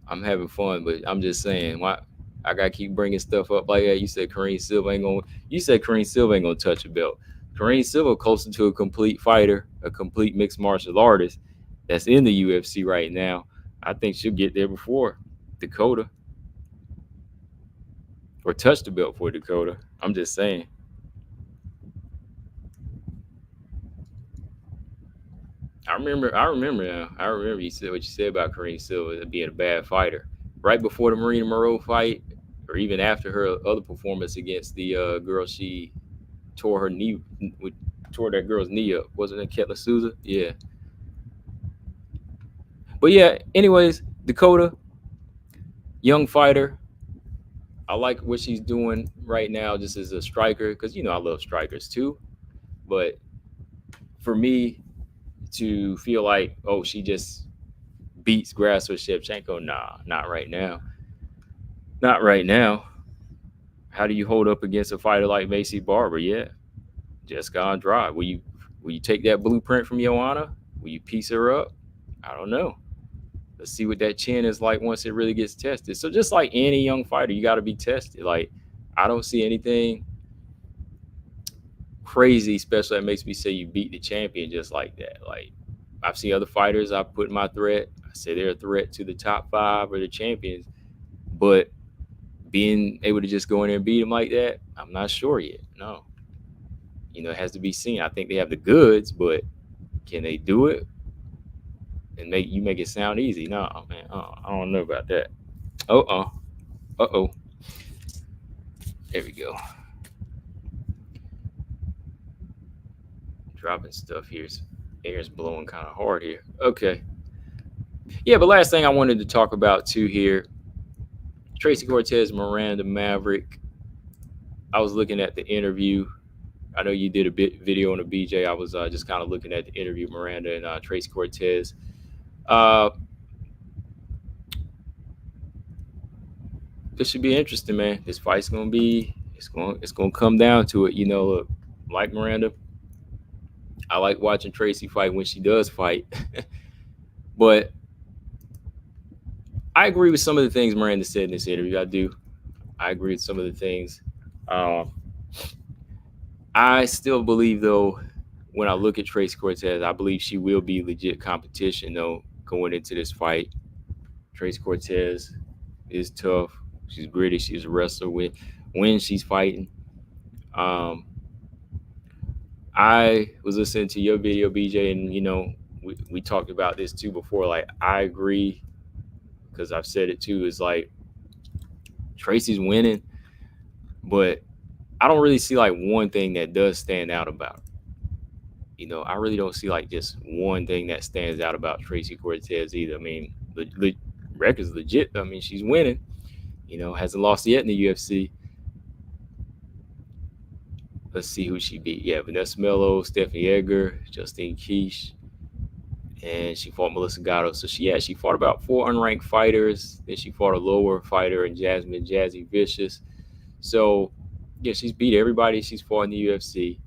S1: I'm having fun, but I'm just saying, why I gotta keep bringing stuff up like that. You said Kareem Silva ain't gonna touch a belt. Kareem Silva closer to a complete fighter, a complete mixed martial artist that's in the UFC right now. I think she'll get there before Dakota or touch the belt for Dakota. I'm just saying. I remember now. I remember you said what you said about Kareem Silva being a bad fighter. Right before the Marina Moreau fight, or even after her other performance against the girl, she tore that girl's knee up. Wasn't it Ketla Souza? Yeah. But yeah, anyways, Dakota, young fighter. I like what she's doing right now just as a striker because, I love strikers too. But for me to feel like, oh, she just beats Grasso or Shevchenko, nah, not right now. Not right now. How do you hold up against a fighter like Macy Barber? Yeah, Jessica Andrade. Will you take that blueprint from Joanna? Will you piece her up? I don't know. Let's see what that chin is like once it really gets tested. So just like any young fighter, you got to be tested. Like, I don't see anything crazy, especially that makes me say you beat the champion just like that. Like, I've seen other fighters, I put my threat. I say they're a threat to the top 5 or the champions. But being able to just go in there and beat them like that, I'm not sure yet. No. It has to be seen. I think they have the goods, but can they do it? and make it sound easy. No, man, I don't know about that. Uh-oh. There we go. Dropping stuff here. Air's blowing kind of hard here. Okay. Yeah, but last thing I wanted to talk about too here, Tracy Cortez, Miranda Maverick. I was looking at the interview. I know you did a bit video on the BJ. I was just kind of looking at the interview, Miranda and Tracy Cortez. This should be interesting, man. This fight's gonna be it's gonna come down to it. Look, like Miranda, I like watching Tracy fight when she does fight, but I agree with some of the things Miranda said in this interview. I do. I agree with some of the things. I still believe, though, when I look at Tracy Cortez, I believe she will be legit competition, though, going into this fight. Tracy Cortez is tough. She's gritty. She's a wrestler when she's fighting. I was listening to your video, BJ, and, we talked about this, too, before. Like, I agree, because I've said it, too, is like Tracy's winning, but I don't really see like one thing that does stand out about her. I really don't see like just one thing that stands out about Tracy Cortez either. I mean, the record's legit. I mean, she's winning. Hasn't lost yet in the UFC. Let's see who she beat. Yeah, Vanessa Melo, Stephanie Edgar, Justine Keesh, and she fought Melissa Gatto. So she fought about 4 unranked fighters. Then she fought a lower fighter in Jasmine Jazzy Vicious. So yeah, she's beat everybody she's fought in the UFC,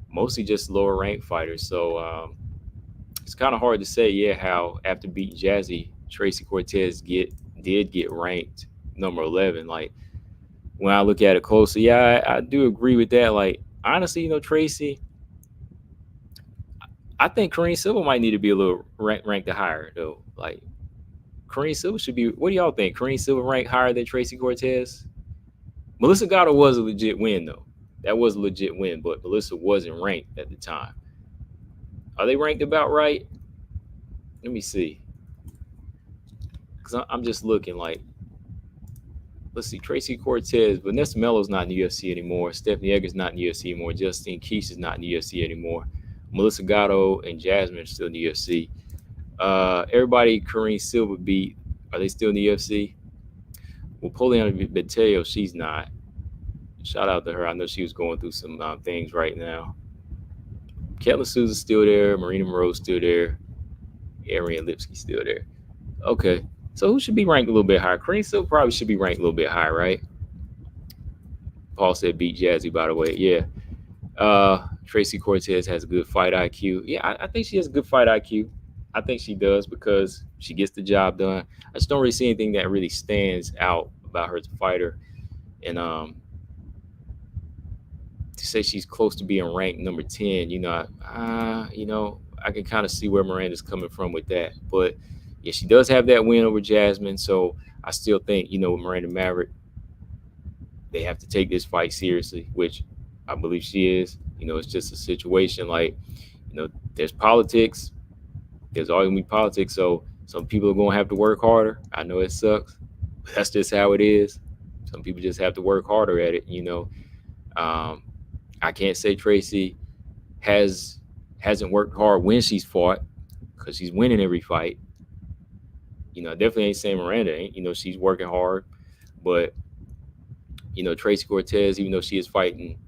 S1: mostly just lower ranked fighters. So it's kind of hard to say, how after beating Jazzy, Tracy Cortez did get ranked number 11. Like, when I look at it closely, I do agree with that. Like, honestly, Tracy, I think Kareem Silva might need to be a little ranked higher, though. Like, Kareem Silva should be. What do y'all think? Kareem Silva ranked higher than Tracy Cortez? Melissa Gatto was a legit win, though. That was a legit win, but Melissa wasn't ranked at the time. Are they ranked about right? Let me see. Because I'm just looking like, let's see, Tracy Cortez, Vanessa Melo's not in the UFC anymore. Stephanie Edgar's not in the UFC anymore. Justine Keesh is not in the UFC anymore. Melissa Gatto and Jasmine are still in the UFC. Everybody Kareem Silva beat, are they still in the UFC? Well, Poliana Betello, she's not. Shout out to her. I know she was going through some things right now. Ketla Souza's still there. Marina Moreau's still there. Ariane Lipsky's still there. Okay. So who should be ranked a little bit higher? Kareem Silva probably should be ranked a little bit higher, right? Paul said beat Jazzy, by the way. Yeah. Tracy Cortez has a good fight IQ. Yeah, I think she has a good fight IQ. I think she does because she gets the job done. I just don't really see anything that really stands out about her as a fighter. And to say she's close to being ranked number 10, I can kind of see where Miranda's coming from with that. But yeah, she does have that win over Jasmine. So I still think, with Miranda Maverick, they have to take this fight seriously, which I believe she is. It's just a situation like, there's politics. There's always going to be politics. So some people are going to have to work harder. I know it sucks, but that's just how it is. Some people just have to work harder at it, I can't say Tracy hasn't worked hard when she's fought because she's winning every fight. I definitely ain't saying Miranda ain't. She's working hard. But, Tracy Cortez, even though she is fighting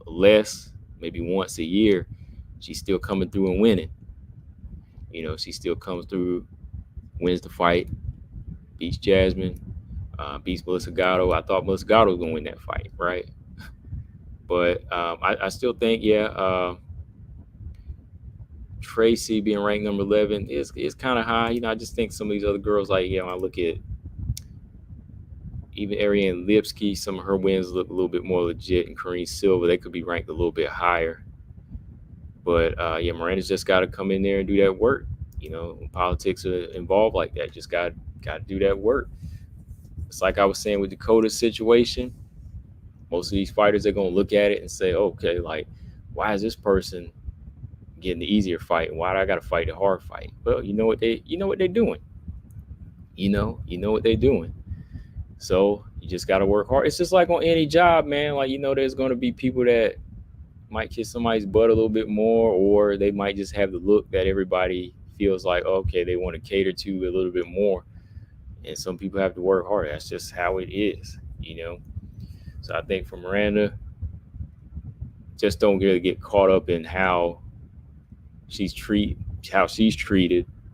S1: less, maybe once a year, she's still coming through and winning. She still comes through, wins the fight, beats Jasmine, beats Melissa Gatto. I thought Melissa Gatto was going to win that fight, right? But I still think, Tracy being ranked number 11 is kind of high. I just think some of these other girls, like, I look at even Ariane Lipsky, some of her wins look a little bit more legit, and Kareem Silva, they could be ranked a little bit higher. But, Miranda's just got to come in there and do that work. When politics are involved like that, just got to do that work. It's like I was saying with Dakota's situation. Most of these fighters are going to look at it and say, okay, like, why is this person getting the easier fight, and why do I got to fight the hard fight? Well, you know what they're doing. You know what they're doing. So you just got to work hard. It's just like on any job, man. Like, there's going to be people that might kiss somebody's butt a little bit more, or they might just have the look that everybody feels like, okay, they want to cater to a little bit more. And some people have to work hard. That's just how it is. So I think for Miranda, just don't really get caught up in how she's treated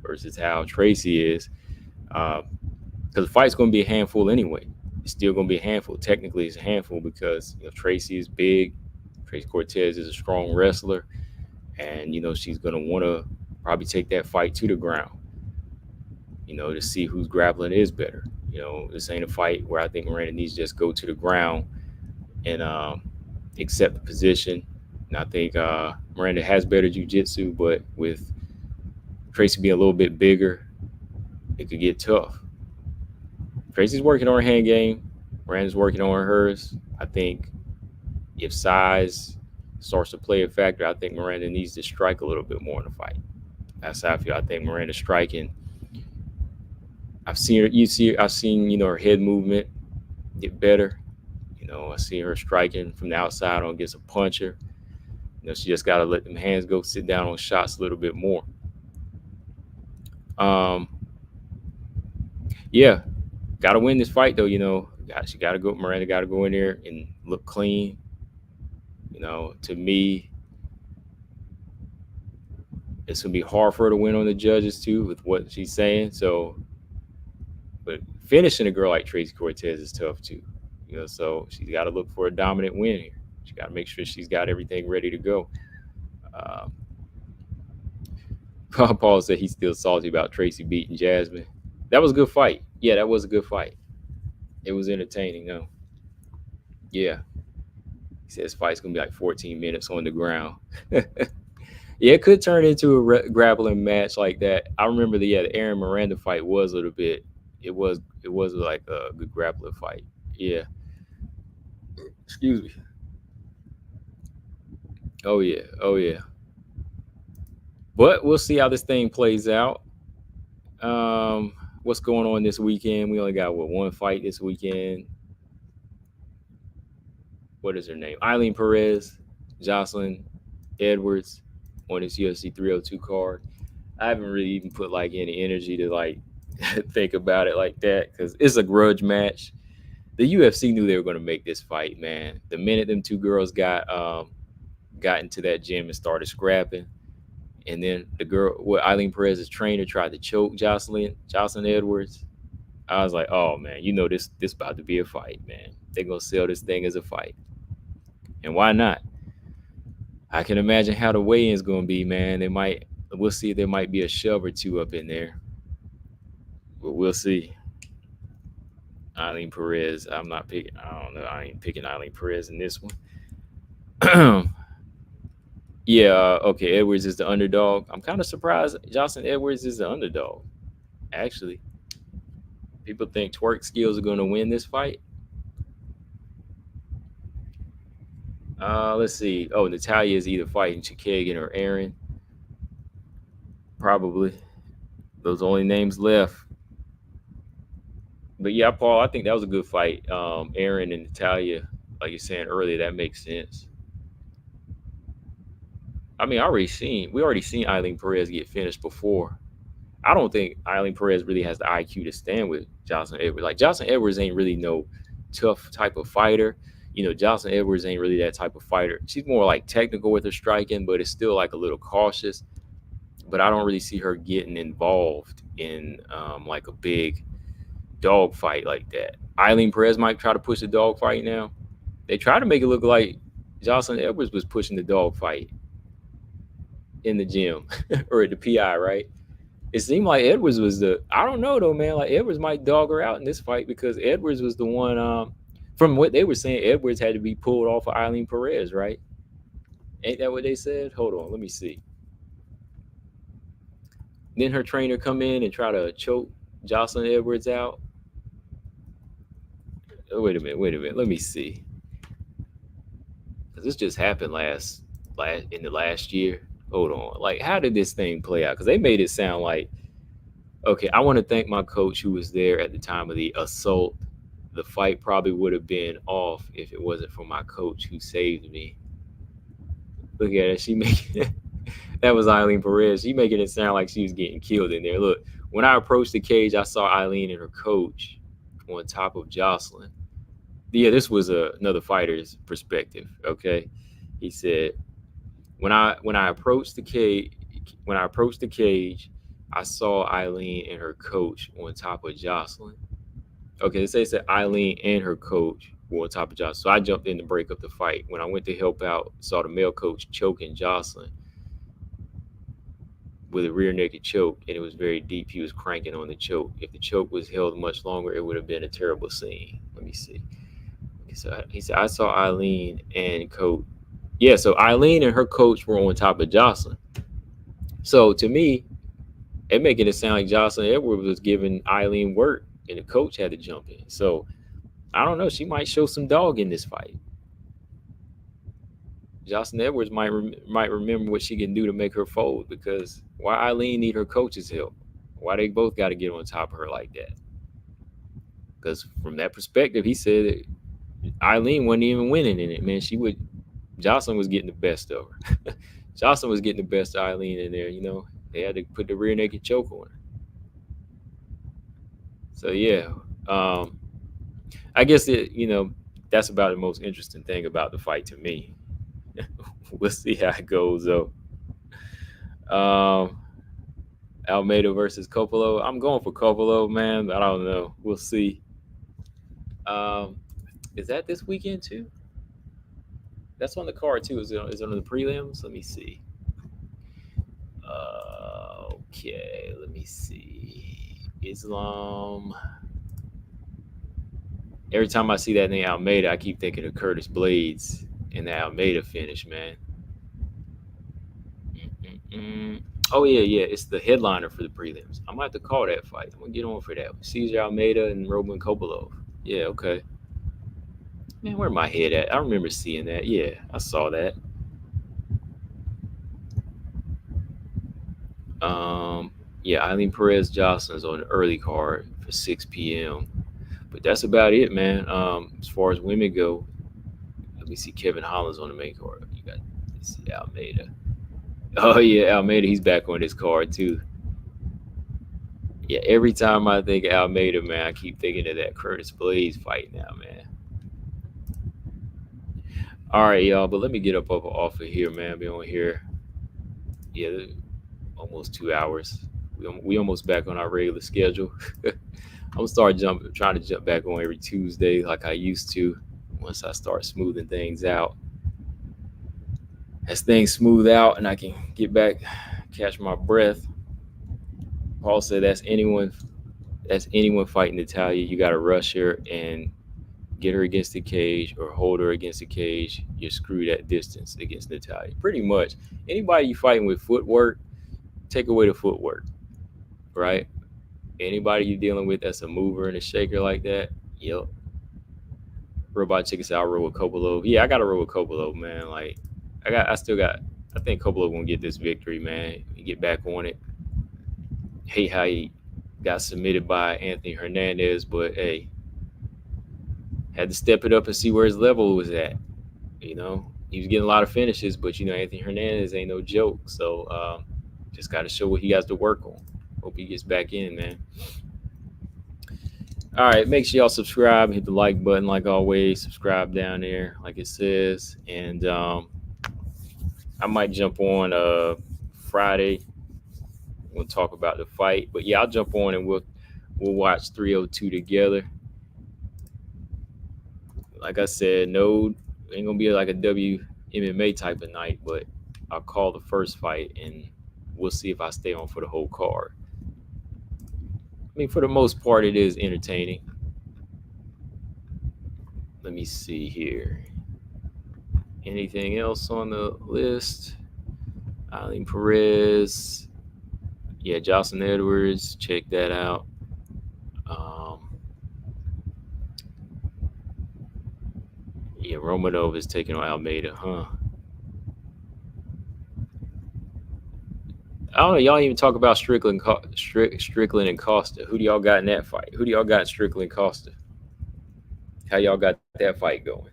S1: versus how Tracy is. Because the fight's going to be a handful anyway. It's still going to be a handful. Technically, it's a handful because Tracy is big. Tracy Cortez is a strong wrestler, and she's going to want to probably take that fight to the ground. To see whose grappling is better. This ain't a fight where I think Miranda needs to just go to the ground and accept the position. And I think Miranda has better jiu-jitsu, but with Tracy being a little bit bigger, it could get tough. Tracy's working on her hand game. Miranda's working on hers. I think if size starts to play a factor, I think Miranda needs to strike a little bit more in the fight. That's how I feel. I think Miranda's striking. I've seen her head movement get better. I see her striking from the outside on against a puncher. She just got to let them hands go, sit down on shots a little bit more. Yeah, got to win this fight though. She got to go. Miranda got to go in there and look clean. To me, it's gonna be hard for her to win on the judges too with what she's saying. So, but finishing a girl like Tracy Cortez is tough too. So she's got to look for a dominant win here. She got to make sure she's got everything ready to go. Paul said he's still salty about Tracy beating Jasmine. That was a good fight. Yeah, that was a good fight. It was entertaining, though. Yeah. He says fight's going to be like 14 minutes on the ground. Yeah, it could turn into a grappling match like that. I remember the Aaron Miranda fight was a little bit. It was like a good grappling fight. Yeah. Excuse me. Oh yeah. But we'll see how this thing plays out. What's going on this weekend? We only got one fight this weekend. What is her name? Eileen Perez, Jocelyn Edwards on this UFC 302 card. I haven't really even put like any energy to like think about it like that because it's a grudge match. The UFC knew they were going to make this fight, man. The minute them two girls got into that gym and started scrapping, and then the girl, Eileen Perez's trainer, tried to choke Jocelyn Edwards. I was like, oh man, this about to be a fight, man. They're gonna sell this thing as a fight, and why not? I can imagine how the weigh-in's gonna be, man. We'll see. There might be a shove or two up in there, but we'll see. Eileen Perez, I don't know. I ain't picking Eileen Perez in this one. Yeah, okay, Edwards is the underdog. I'm kind of surprised Jocelyn Edwards is the underdog, actually. People think twerk skills are going to win this fight. Let's see. Oh, Natalia is either fighting Chikagan or Aaron. Probably. Those are only names left. But yeah, Paul, I think that was a good fight. Aaron and Natalia, like you're saying earlier, that makes sense. I mean, we already seen Eileen Perez get finished before. I don't think Eileen Perez really has the IQ to stand with Jocelyn Edwards. Like, Jocelyn Edwards ain't really no tough type of fighter. Jocelyn Edwards ain't really that type of fighter. She's more like technical with her striking, but it's still like a little cautious. But I don't really see her getting involved in like a big dog fight like that. Eileen Perez might try to push the dog fight now. They try to make it look like Jocelyn Edwards was pushing the dog fight in the gym or at the PI, right? It seemed like Edwards was I don't know though, man. Like, Edwards might dog her out in this fight because Edwards was the one, from what they were saying, Edwards had to be pulled off of Eileen Perez, right? Ain't that what they said? Hold on, let me see. Then her trainer come in and try to choke Jocelyn Edwards out. Oh, wait a minute. Let me see. Because this just happened in the last year. hold on. Like, how did this thing play out? Because they made it sound like, okay, I want to thank my coach who was there at the time of the assault. The fight probably would have been off if it wasn't for my coach who saved me. Look at it. She making that was Eileen Perez. She making it sound like she was getting killed in there. Look, when I approached the cage, I saw Eileen and her coach on top of Jocelyn. Yeah, this was another fighter's perspective. Okay, he said when I approached the cage, I saw Eileen and her coach on top of Jocelyn. Okay, they said Eileen and her coach were on top of Jocelyn. So I jumped in to break up the fight. When I went to help out, saw the male coach choking Jocelyn with a rear naked choke, and it was very deep. He was cranking on the choke. If the choke was held much longer, it would have been a terrible scene. Let me see. So he said, I saw Eileen and coach. Yeah, so Eileen and her coach were on top of Jocelyn. So to me, it making it sound like Jocelyn Edwards was giving Eileen work, and the coach had to jump in. So I don't know. She might show some dog in this fight. Jocelyn Edwards might remember what she can do to make her fold, because why Eileen need her coach's help? Why they both got to get on top of her like that? Because from that perspective, he said that Eileen wasn't even winning in it, man. Jocelyn was getting the best of her. Jocelyn was getting the best of Eileen in there, They had to put the rear naked choke on her. So yeah, I guess that's about the most interesting thing about the fight to me. We'll see how it goes though. Almeida versus Coppola. I'm going for Coppola, man. But I don't know. We'll see. Is that this weekend too? That's on the card too. Is it on the prelims? Let me see. Okay, let me see. Islam. Every time I see that name Almeida, I keep thinking of Curtis Blades and the Almeida finish, man. Oh yeah, it's the headliner for the prelims. I'm gonna have to call that fight. I'm gonna get on for that. Cesar Almeida and Roman Kopylov. Yeah, okay. Man, where my head at? I remember seeing that. Yeah, I saw that. Yeah, Eileen Perez Jocelyn's on the early card for 6 p.m. But that's about it, man. As far as women go, let me see. Kevin Holland's on the main card. You got Almeida. Oh yeah, Almeida. He's back on this card too. Yeah, every time I think of Almeida, man, I keep thinking of that Curtis Blades fight now, man. All right, y'all. But let me get up off of here, man. Be on here. Yeah, almost 2 hours. We almost back on our regular schedule. I'm gonna trying to jump back on every Tuesday like I used to. Once I start smoothing things out, as things smooth out and I can get back, catch my breath. Paul said that's anyone fighting Natalia. You got to rush her and get her against the cage or hold her against the cage. You're screwed at distance against Natalia. Pretty much anybody you fighting with footwork, take away the footwork, right? Anybody you're dealing with that's a mover and a shaker like that, yep. Robot Chicken said I'll roll with Kopylov. Yeah, I got to roll with Kopylov, man. Like, I think Kopylov gonna get this victory, man. Get back on it. Hate how he got submitted by Anthony Hernandez, but hey, had to step it up and see where his level was at. He was getting a lot of finishes, but Anthony Hernandez ain't no joke. So just got to show what he has to work on. Hope he gets back in, man. All right, make sure y'all subscribe, hit the like button like always, subscribe down there like it says, and I might jump on Friday. We'll talk about the fight, but yeah, I'll jump on and we'll watch 302 together. Like I said, no, ain't gonna be like a WMMA type of night, but I'll call the first fight and we'll see if I stay on for the whole card. I mean, for the most part, it is entertaining. Let me see here. Anything else on the list? Eileen Perez. Yeah, Jocelyn Edwards. Check that out. Yeah, Romanov is taking on Almeida, huh? I don't know. Y'all even talk about Strickland and Costa. Who do y'all got in that fight? Who do y'all got in Strickland Costa? How y'all got that fight going?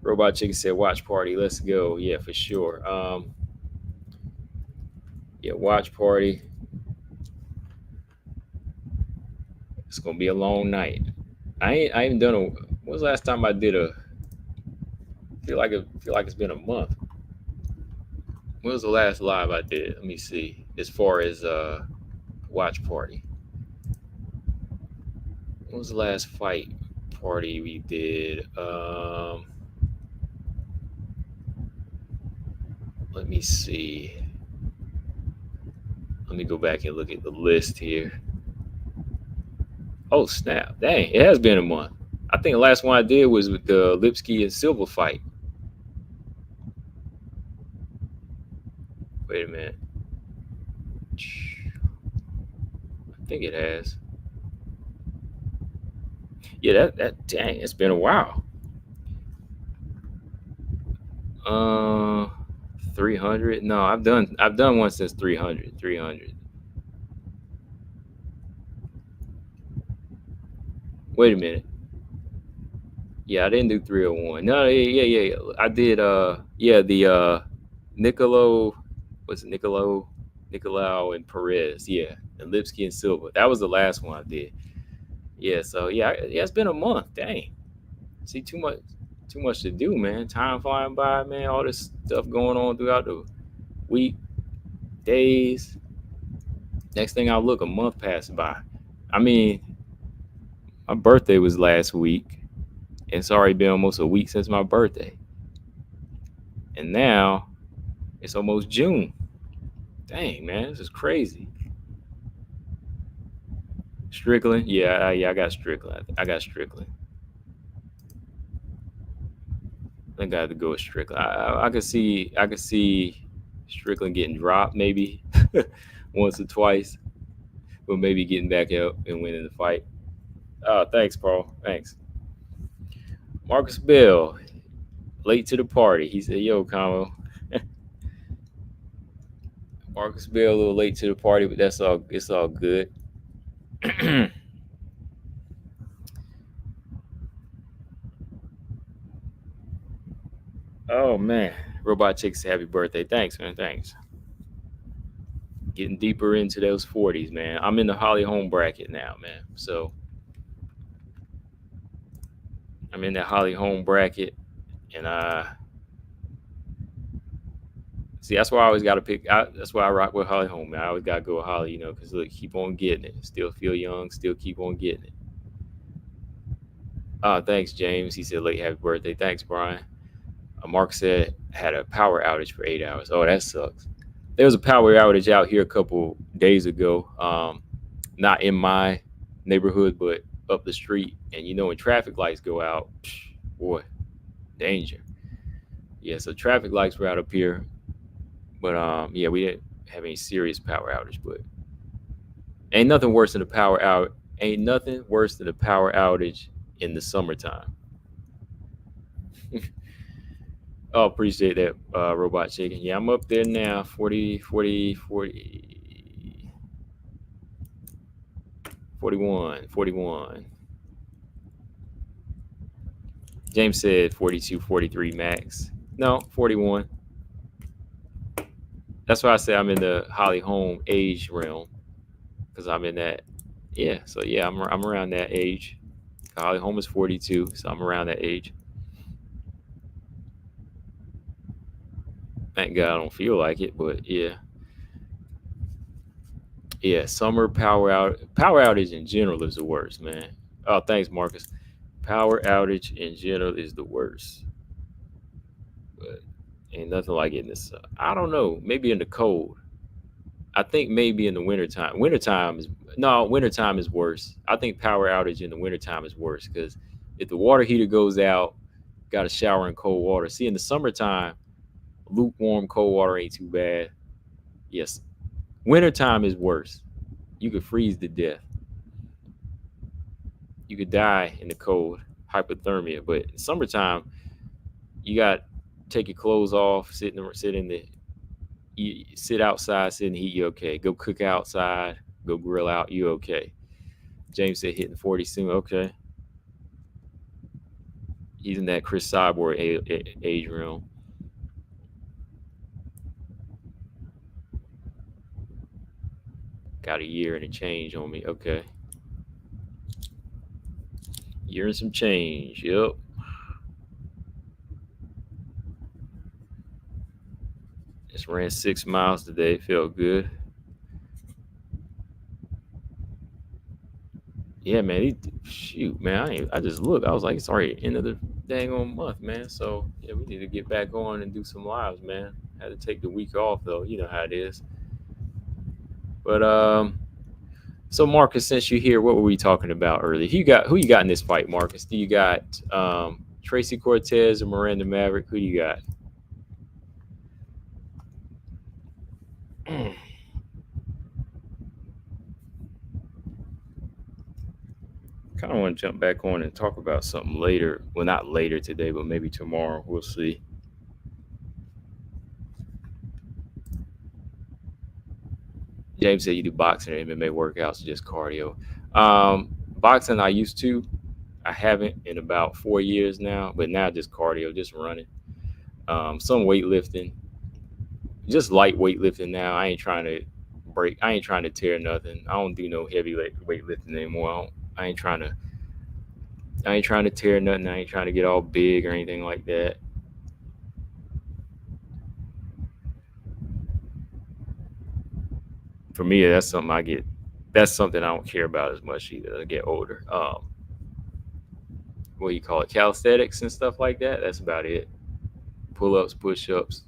S1: Robot Chicken said, "Watch party, let's go." Yeah, for sure. Yeah, watch party. It's gonna be a long night. I ain't done a. When was the last time I did a? Feel like it's been a month. When was the last live I did? Let me see. As far as watch party. When was the last fight party we did? Let me see. Let me go back and look at the list here. Oh snap! Dang, it has been a month. I think the last one I did was with the Lipsky and Silva fight. Wait a minute. I think it has. Yeah, that dang, it's been a while. 300. No, I've done one since 300. 300. Wait a minute. Yeah, I didn't do 301. No, yeah. I did yeah, the Nicolau and Perez, yeah. And Lipsky and Silva. That was the last one I did. Yeah, so yeah, it's been a month. Dang. See, too much to do, man. Time flying by, man. All this stuff going on throughout the week, days. Next thing I look, a month passed by. I mean, my birthday was last week. It's already been almost a week since my birthday. And now it's almost June. Dang, man, this is crazy. Strickland, yeah, I got Strickland. I got Strickland. I think I have to go with Strickland. I could see Strickland getting dropped maybe once or twice, but maybe getting back up and winning the fight. Oh, thanks, Paul. Thanks. Marcus Bell, late to the party. He said, "Yo, Como." Marcus Bell a little late to the party, but that's all. It's all good. Oh man, Robot Chick said, "Happy birthday." Thanks, man. Thanks. Getting deeper into those 40s, man. I'm in the Holly Holm bracket now, man. So I'm in that Holly Holm bracket, and see, that's why I always got to pick. That's why I rock with Holly Holm, man. I always got to go with Holly, because look, keep on getting it. Still feel young. Still keep on getting it. Thanks, James. He said, "Late happy birthday." Thanks, Brian. Mark said had a power outage for 8 hours. Oh, that sucks. There was a power outage out here a couple days ago. Not in my neighborhood, but up the street. And when traffic lights go out, boy, danger. Yeah, so traffic lights were out up here, but yeah, we didn't have any serious power outage. But ain't nothing worse than a power out. Ain't nothing worse than a power outage in the summertime. Oh, appreciate that, Robot Chicken. Yeah, I'm up there now. 40, 40, 40, 41, 41. James said 42, 43 max. No, 41. That's why I say I'm in the Holly Holm age realm, because I'm in that. Yeah, so yeah, I'm around that age. Holly Holm is 42, so I'm around that age. Thank God I don't feel like it, but yeah. Yeah, summer power outage in general is the worst, man. Oh, thanks, Marcus. Power outage in general is the worst. But ain't nothing like it in this. I don't know. Maybe in the cold. I think maybe in the wintertime. Wintertime is worse. I think power outage in the wintertime is worse because if the water heater goes out, got to shower in cold water. See, in the summertime, lukewarm cold water ain't too bad. Yes, wintertime is worse. You could freeze to death. You could die in the cold, hypothermia. But in summertime, you got to take your clothes off, sit in the You sit outside, sit in the heat, you okay. Go cook outside, go grill out, you okay. James said hitting 40 soon. Okay. He's in that Chris Cyborg age realm. Got a year and a change on me. Okay. Year and some change. Yep. Just ran 6 miles today. Felt good. Yeah, man. Shoot, man. I just looked. I was like, it's already end of the dang on month, man. So yeah, we need to get back on and do some lives, man. Had to take the week off though. You know how it is. But so Marcus, since you're here, what were we talking about earlier? Who you got in this fight, Marcus? Do you got Tracy Cortez or Miranda Maverick? Who do you got? Kind of want to jump back on and talk about something later. Well, not later today, but maybe tomorrow. We'll see. James said you do boxing or MMA workouts, or just cardio. Boxing, I used to. I haven't in about 4 years now, but now just cardio, just running. Some weightlifting, just light weightlifting now. I ain't trying to break. I ain't trying to tear nothing. I don't do no heavy weightlifting anymore. I ain't trying to. I ain't trying to tear nothing. I ain't trying to get all big or anything like that. For me, that's something I get. That's something I don't care about as much either. As I get older. What do you call it? Calisthenics and stuff like that. That's about it. Pull ups, push ups,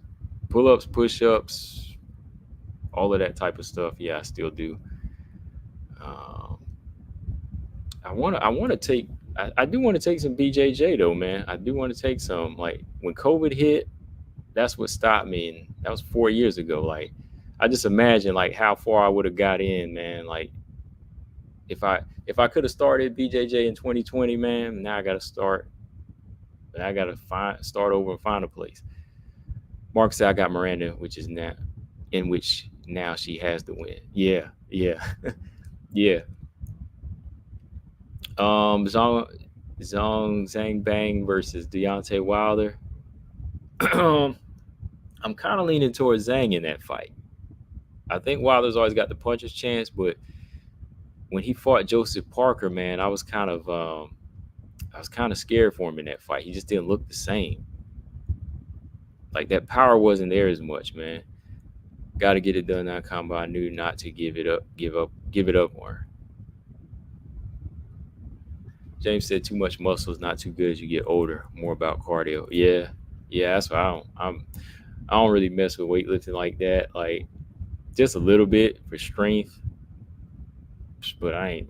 S1: all of that type of stuff. Yeah, I still do. Um, I want to take. I do want to take some BJJ though, man. I do want to take some. Like when COVID hit, that's what stopped me, and that was 4 years ago. Like I just imagine like how far I would have got in, man. Like if I could have started BJJ in 2020, man. Now I got to start. I got to start over and find a place. Mark said I got Miranda, which is now in which now she has the win. Yeah, yeah, yeah. Zhang Bang versus Deontay Wilder. I'm kind of leaning towards Zhang in that fight. I think Wilder's always got the puncher's chance, but when he fought Joseph Parker, man, I was kind of scared for him in that fight. He just didn't look the same. Like that power wasn't there as much, man. Got to get it done that combo. I knew not to give it up more. James said too much muscle is not too good as you get older. More about cardio. Yeah, yeah. That's why I don't really mess with weightlifting like that. Like just a little bit for strength, but I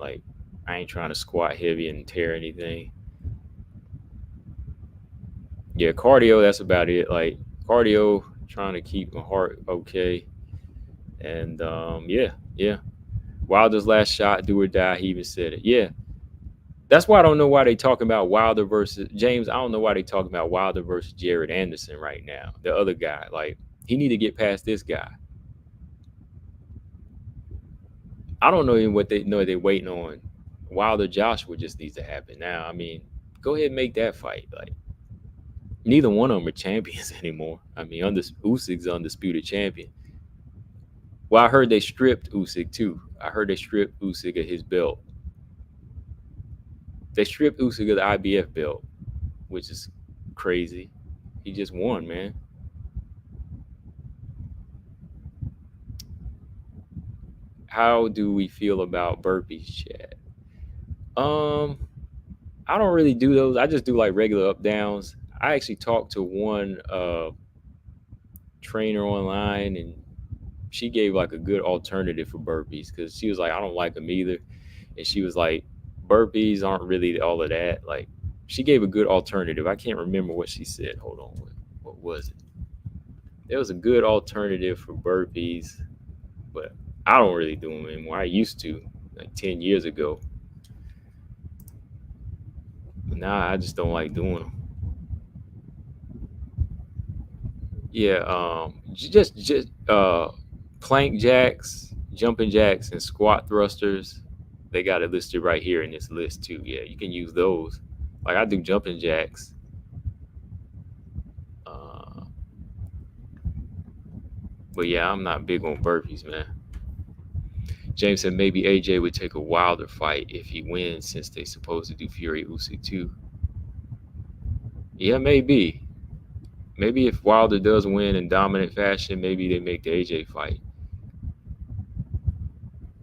S1: ain't trying to squat heavy and tear anything. Yeah, cardio. That's about it. Like cardio, trying to keep my heart okay, and yeah, yeah. Wilder's last shot, do or die. He even said it. Yeah, that's why I don't know why they talking about Wilder versus James. I don't know why they talking about Wilder versus Jared Anderson right now. The other guy, like he need to get past this guy. I don't know even what they know. They waiting on Wilder Joshua just needs to happen now. I mean, go ahead and make that fight. Like neither one of them are champions anymore. I mean, Usyk's undisputed champion. Well, I heard they stripped Usyk too. I heard they stripped Usyk of his belt. They stripped Usyk of the IBF belt, which is crazy. He just won, man. How do we feel about burpees, Chad? Um, I don't really do those. I just do like regular up downs. I actually talked to one trainer online, and she gave like a good alternative for burpees because she was like, I don't like them either, and she was like, burpees aren't really all of that. Like, she gave a good alternative. I can't remember what she said. Hold on, what was it? There was a good alternative for burpees, but I don't really do them anymore. I used to like 10 years ago. But now I just don't like doing them. Yeah, just plank jacks, jumping jacks, and squat thrusters. They got it listed right here in this list too. Yeah, you can use those. Like I do jumping jacks. Uh, but yeah, I'm not big on burpees, man. James said maybe AJ would take a Wilder fight if he wins, since they supposed to do Fury Usyk too. Yeah, maybe. Maybe if Wilder does win in dominant fashion, maybe they make the AJ fight.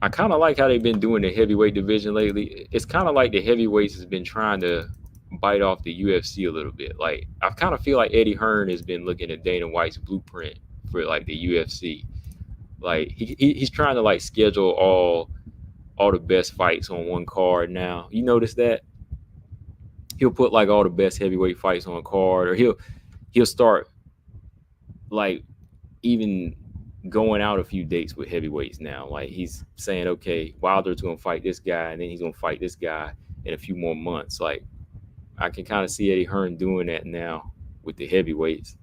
S1: I kind of like how they've been doing the heavyweight division lately. It's kind of like the heavyweights has been trying to bite off the UFC a little bit. Like I kind of feel like Eddie Hearn has been looking at Dana White's blueprint for like the UFC. Like he's trying to like schedule all the best fights on one card now. You notice that? He'll put like all the best heavyweight fights on a card, or he'll start like even going out a few dates with heavyweights now. Like he's saying, okay, Wilder's gonna fight this guy, and then he's gonna fight this guy in a few more months. Like I can kind of see Eddie Hearn doing that now with the heavyweights.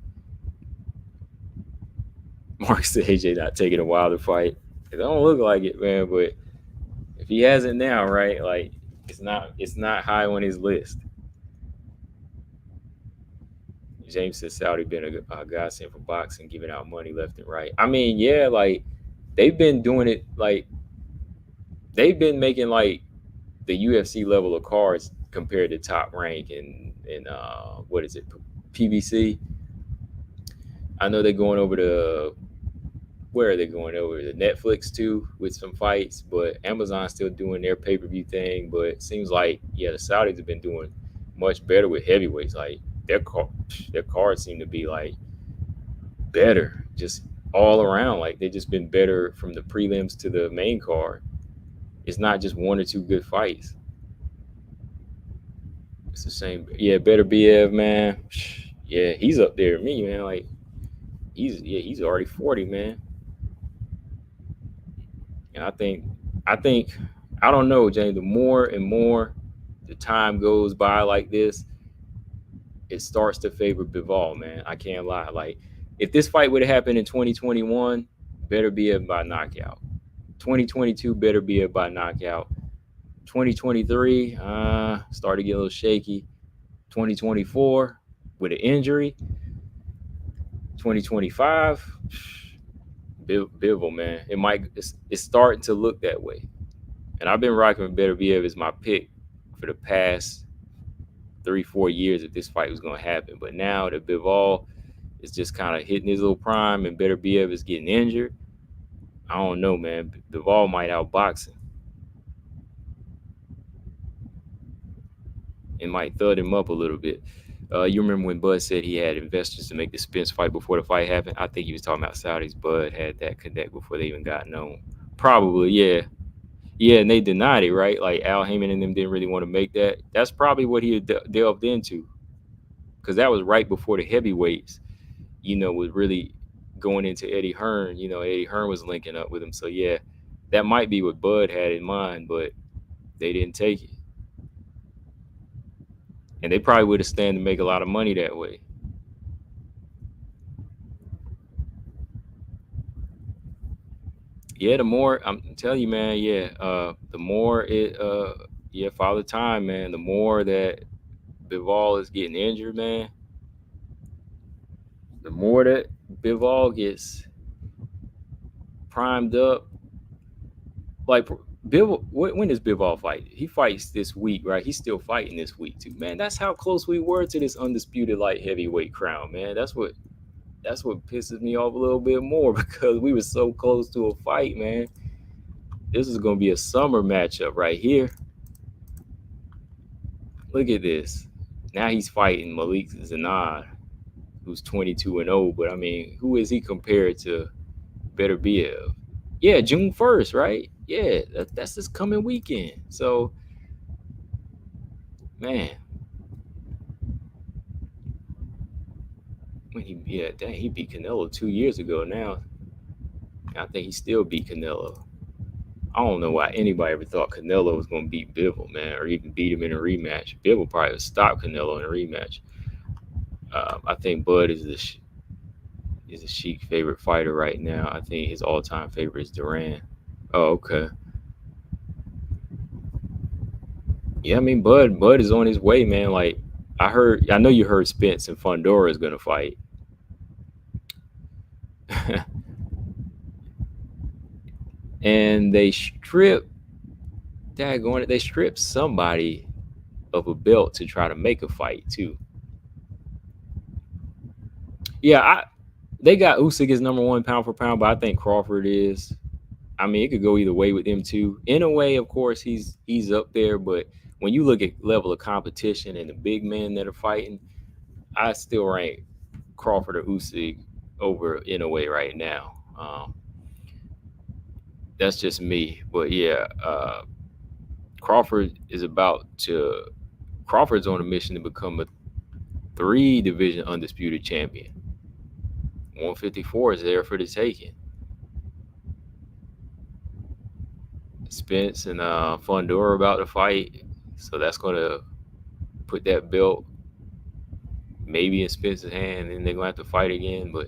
S1: Mark said AJ not taking a Wilder fight. It don't look like it, man. But if he has it now, right? Like it's not high on his list. James says Saudi been a godsend for boxing, giving out money left and right. I mean, yeah, like they've been doing it. Like they've been making like the UFC level of cards compared to Top Rank and what is it, PBC. I know they're going over to where are they going over to Netflix too with some fights, but Amazon's still doing their pay per view thing. But it seems like yeah, the Saudis have been doing much better with heavyweights. Like their cards seem to be like better, just all around. Like they've just been better from the prelims to the main card. It's not just one or two good fights. It's the same. Yeah, better BF, man. Yeah, he's up there with me, man. Like he's already 40, man. And I think I don't know, James. The more and more the time goes by like this, it starts to favor Bivol, man. I can't lie. Like if this fight would have happened in 2021, better be it by knockout. 2022 better be it by knockout. 2023 started to get a little shaky. 2024 with an injury. 2025 Bivol, man. It's starting to look that way. And I've been rocking with Beterbiev as my pick for the past 3-4 years if this fight was going to happen. But now that Bivol is just kind of hitting his little prime and Beterbiev is getting injured, I don't know, man. Bivol might outbox him. It might thud him up a little bit. You remember when Bud said he had investors to make the Spence fight before the fight happened? I think he was talking about Saudis. Bud had that connect before they even got known. Probably, yeah. Yeah, and they denied it, right? Like Al Heyman and them didn't really want to make that. That's probably what he delved into, because that was right before the heavyweights, was really going into Eddie Hearn. Eddie Hearn was linking up with him. So, yeah, that might be what Bud had in mind, but they didn't take it. And they probably would have stand to make a lot of money that way. Yeah, the more I'm telling you, man, yeah, the more Father Time, man, the more that Bivol is getting injured, man, the more that Bivol gets primed up. Like Bivol, when does Bivol fight? He fights this week, right? He's still fighting this week too, man. That's how close we were to this undisputed light heavyweight crown, man. That's what pisses me off a little bit more, because we were so close to a fight, man. This is going to be a summer matchup right here. Look at this. Now he's fighting Malik Zanad, who's 22-0. But I mean, who is he compared to Beterbiev? Yeah, June 1st, right? Yeah, that's this coming weekend. So, man, he beat Canelo 2 years ago now. I think he still beat Canelo. I don't know why anybody ever thought Canelo was going to beat Bivol, man, or even beat him in a rematch. Bivol probably would stop Canelo in a rematch. I think Bud is is a Sheik favorite fighter right now. I think his all-time favorite is Duran. Oh, okay. Yeah, I mean, Bud is on his way, man. Like I know you heard Spence and Fundora is gonna fight. And they stripped somebody of a belt to try to make a fight too. Yeah, they got Usyk as number one pound for pound, but I think Crawford is. I mean, it could go either way with them too. In a way, of course, he's up there, but when you look at level of competition and the big men that are fighting, I still rank Crawford or Usyk over in a way right now. That's just me, but yeah, Crawford is about to. Crawford's on a mission to become a 3 division undisputed champion. 154 is there for the taking. Spence and Fundora about to fight, so that's going to put that belt maybe in Spence's hand, and they're going to have to fight again. But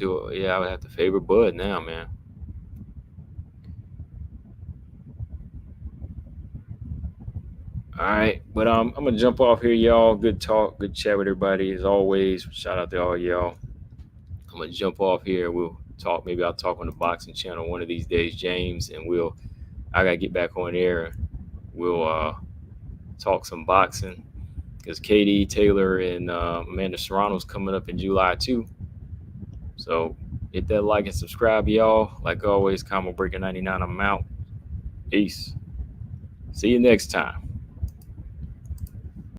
S1: I would have to favor Bud now, man. All right, but I'm gonna jump off here, y'all. Good talk, good chat with everybody as always. Shout out to all y'all. I'm gonna jump off here. We'll talk. Maybe I'll talk on the boxing channel one of these days, James, and I gotta get back on air. We'll talk some boxing because Katie Taylor and Amanda Serrano's coming up in July too. So hit that like and subscribe, y'all. Like always, Combo Breaker 99. I'm out. Peace. See you next time.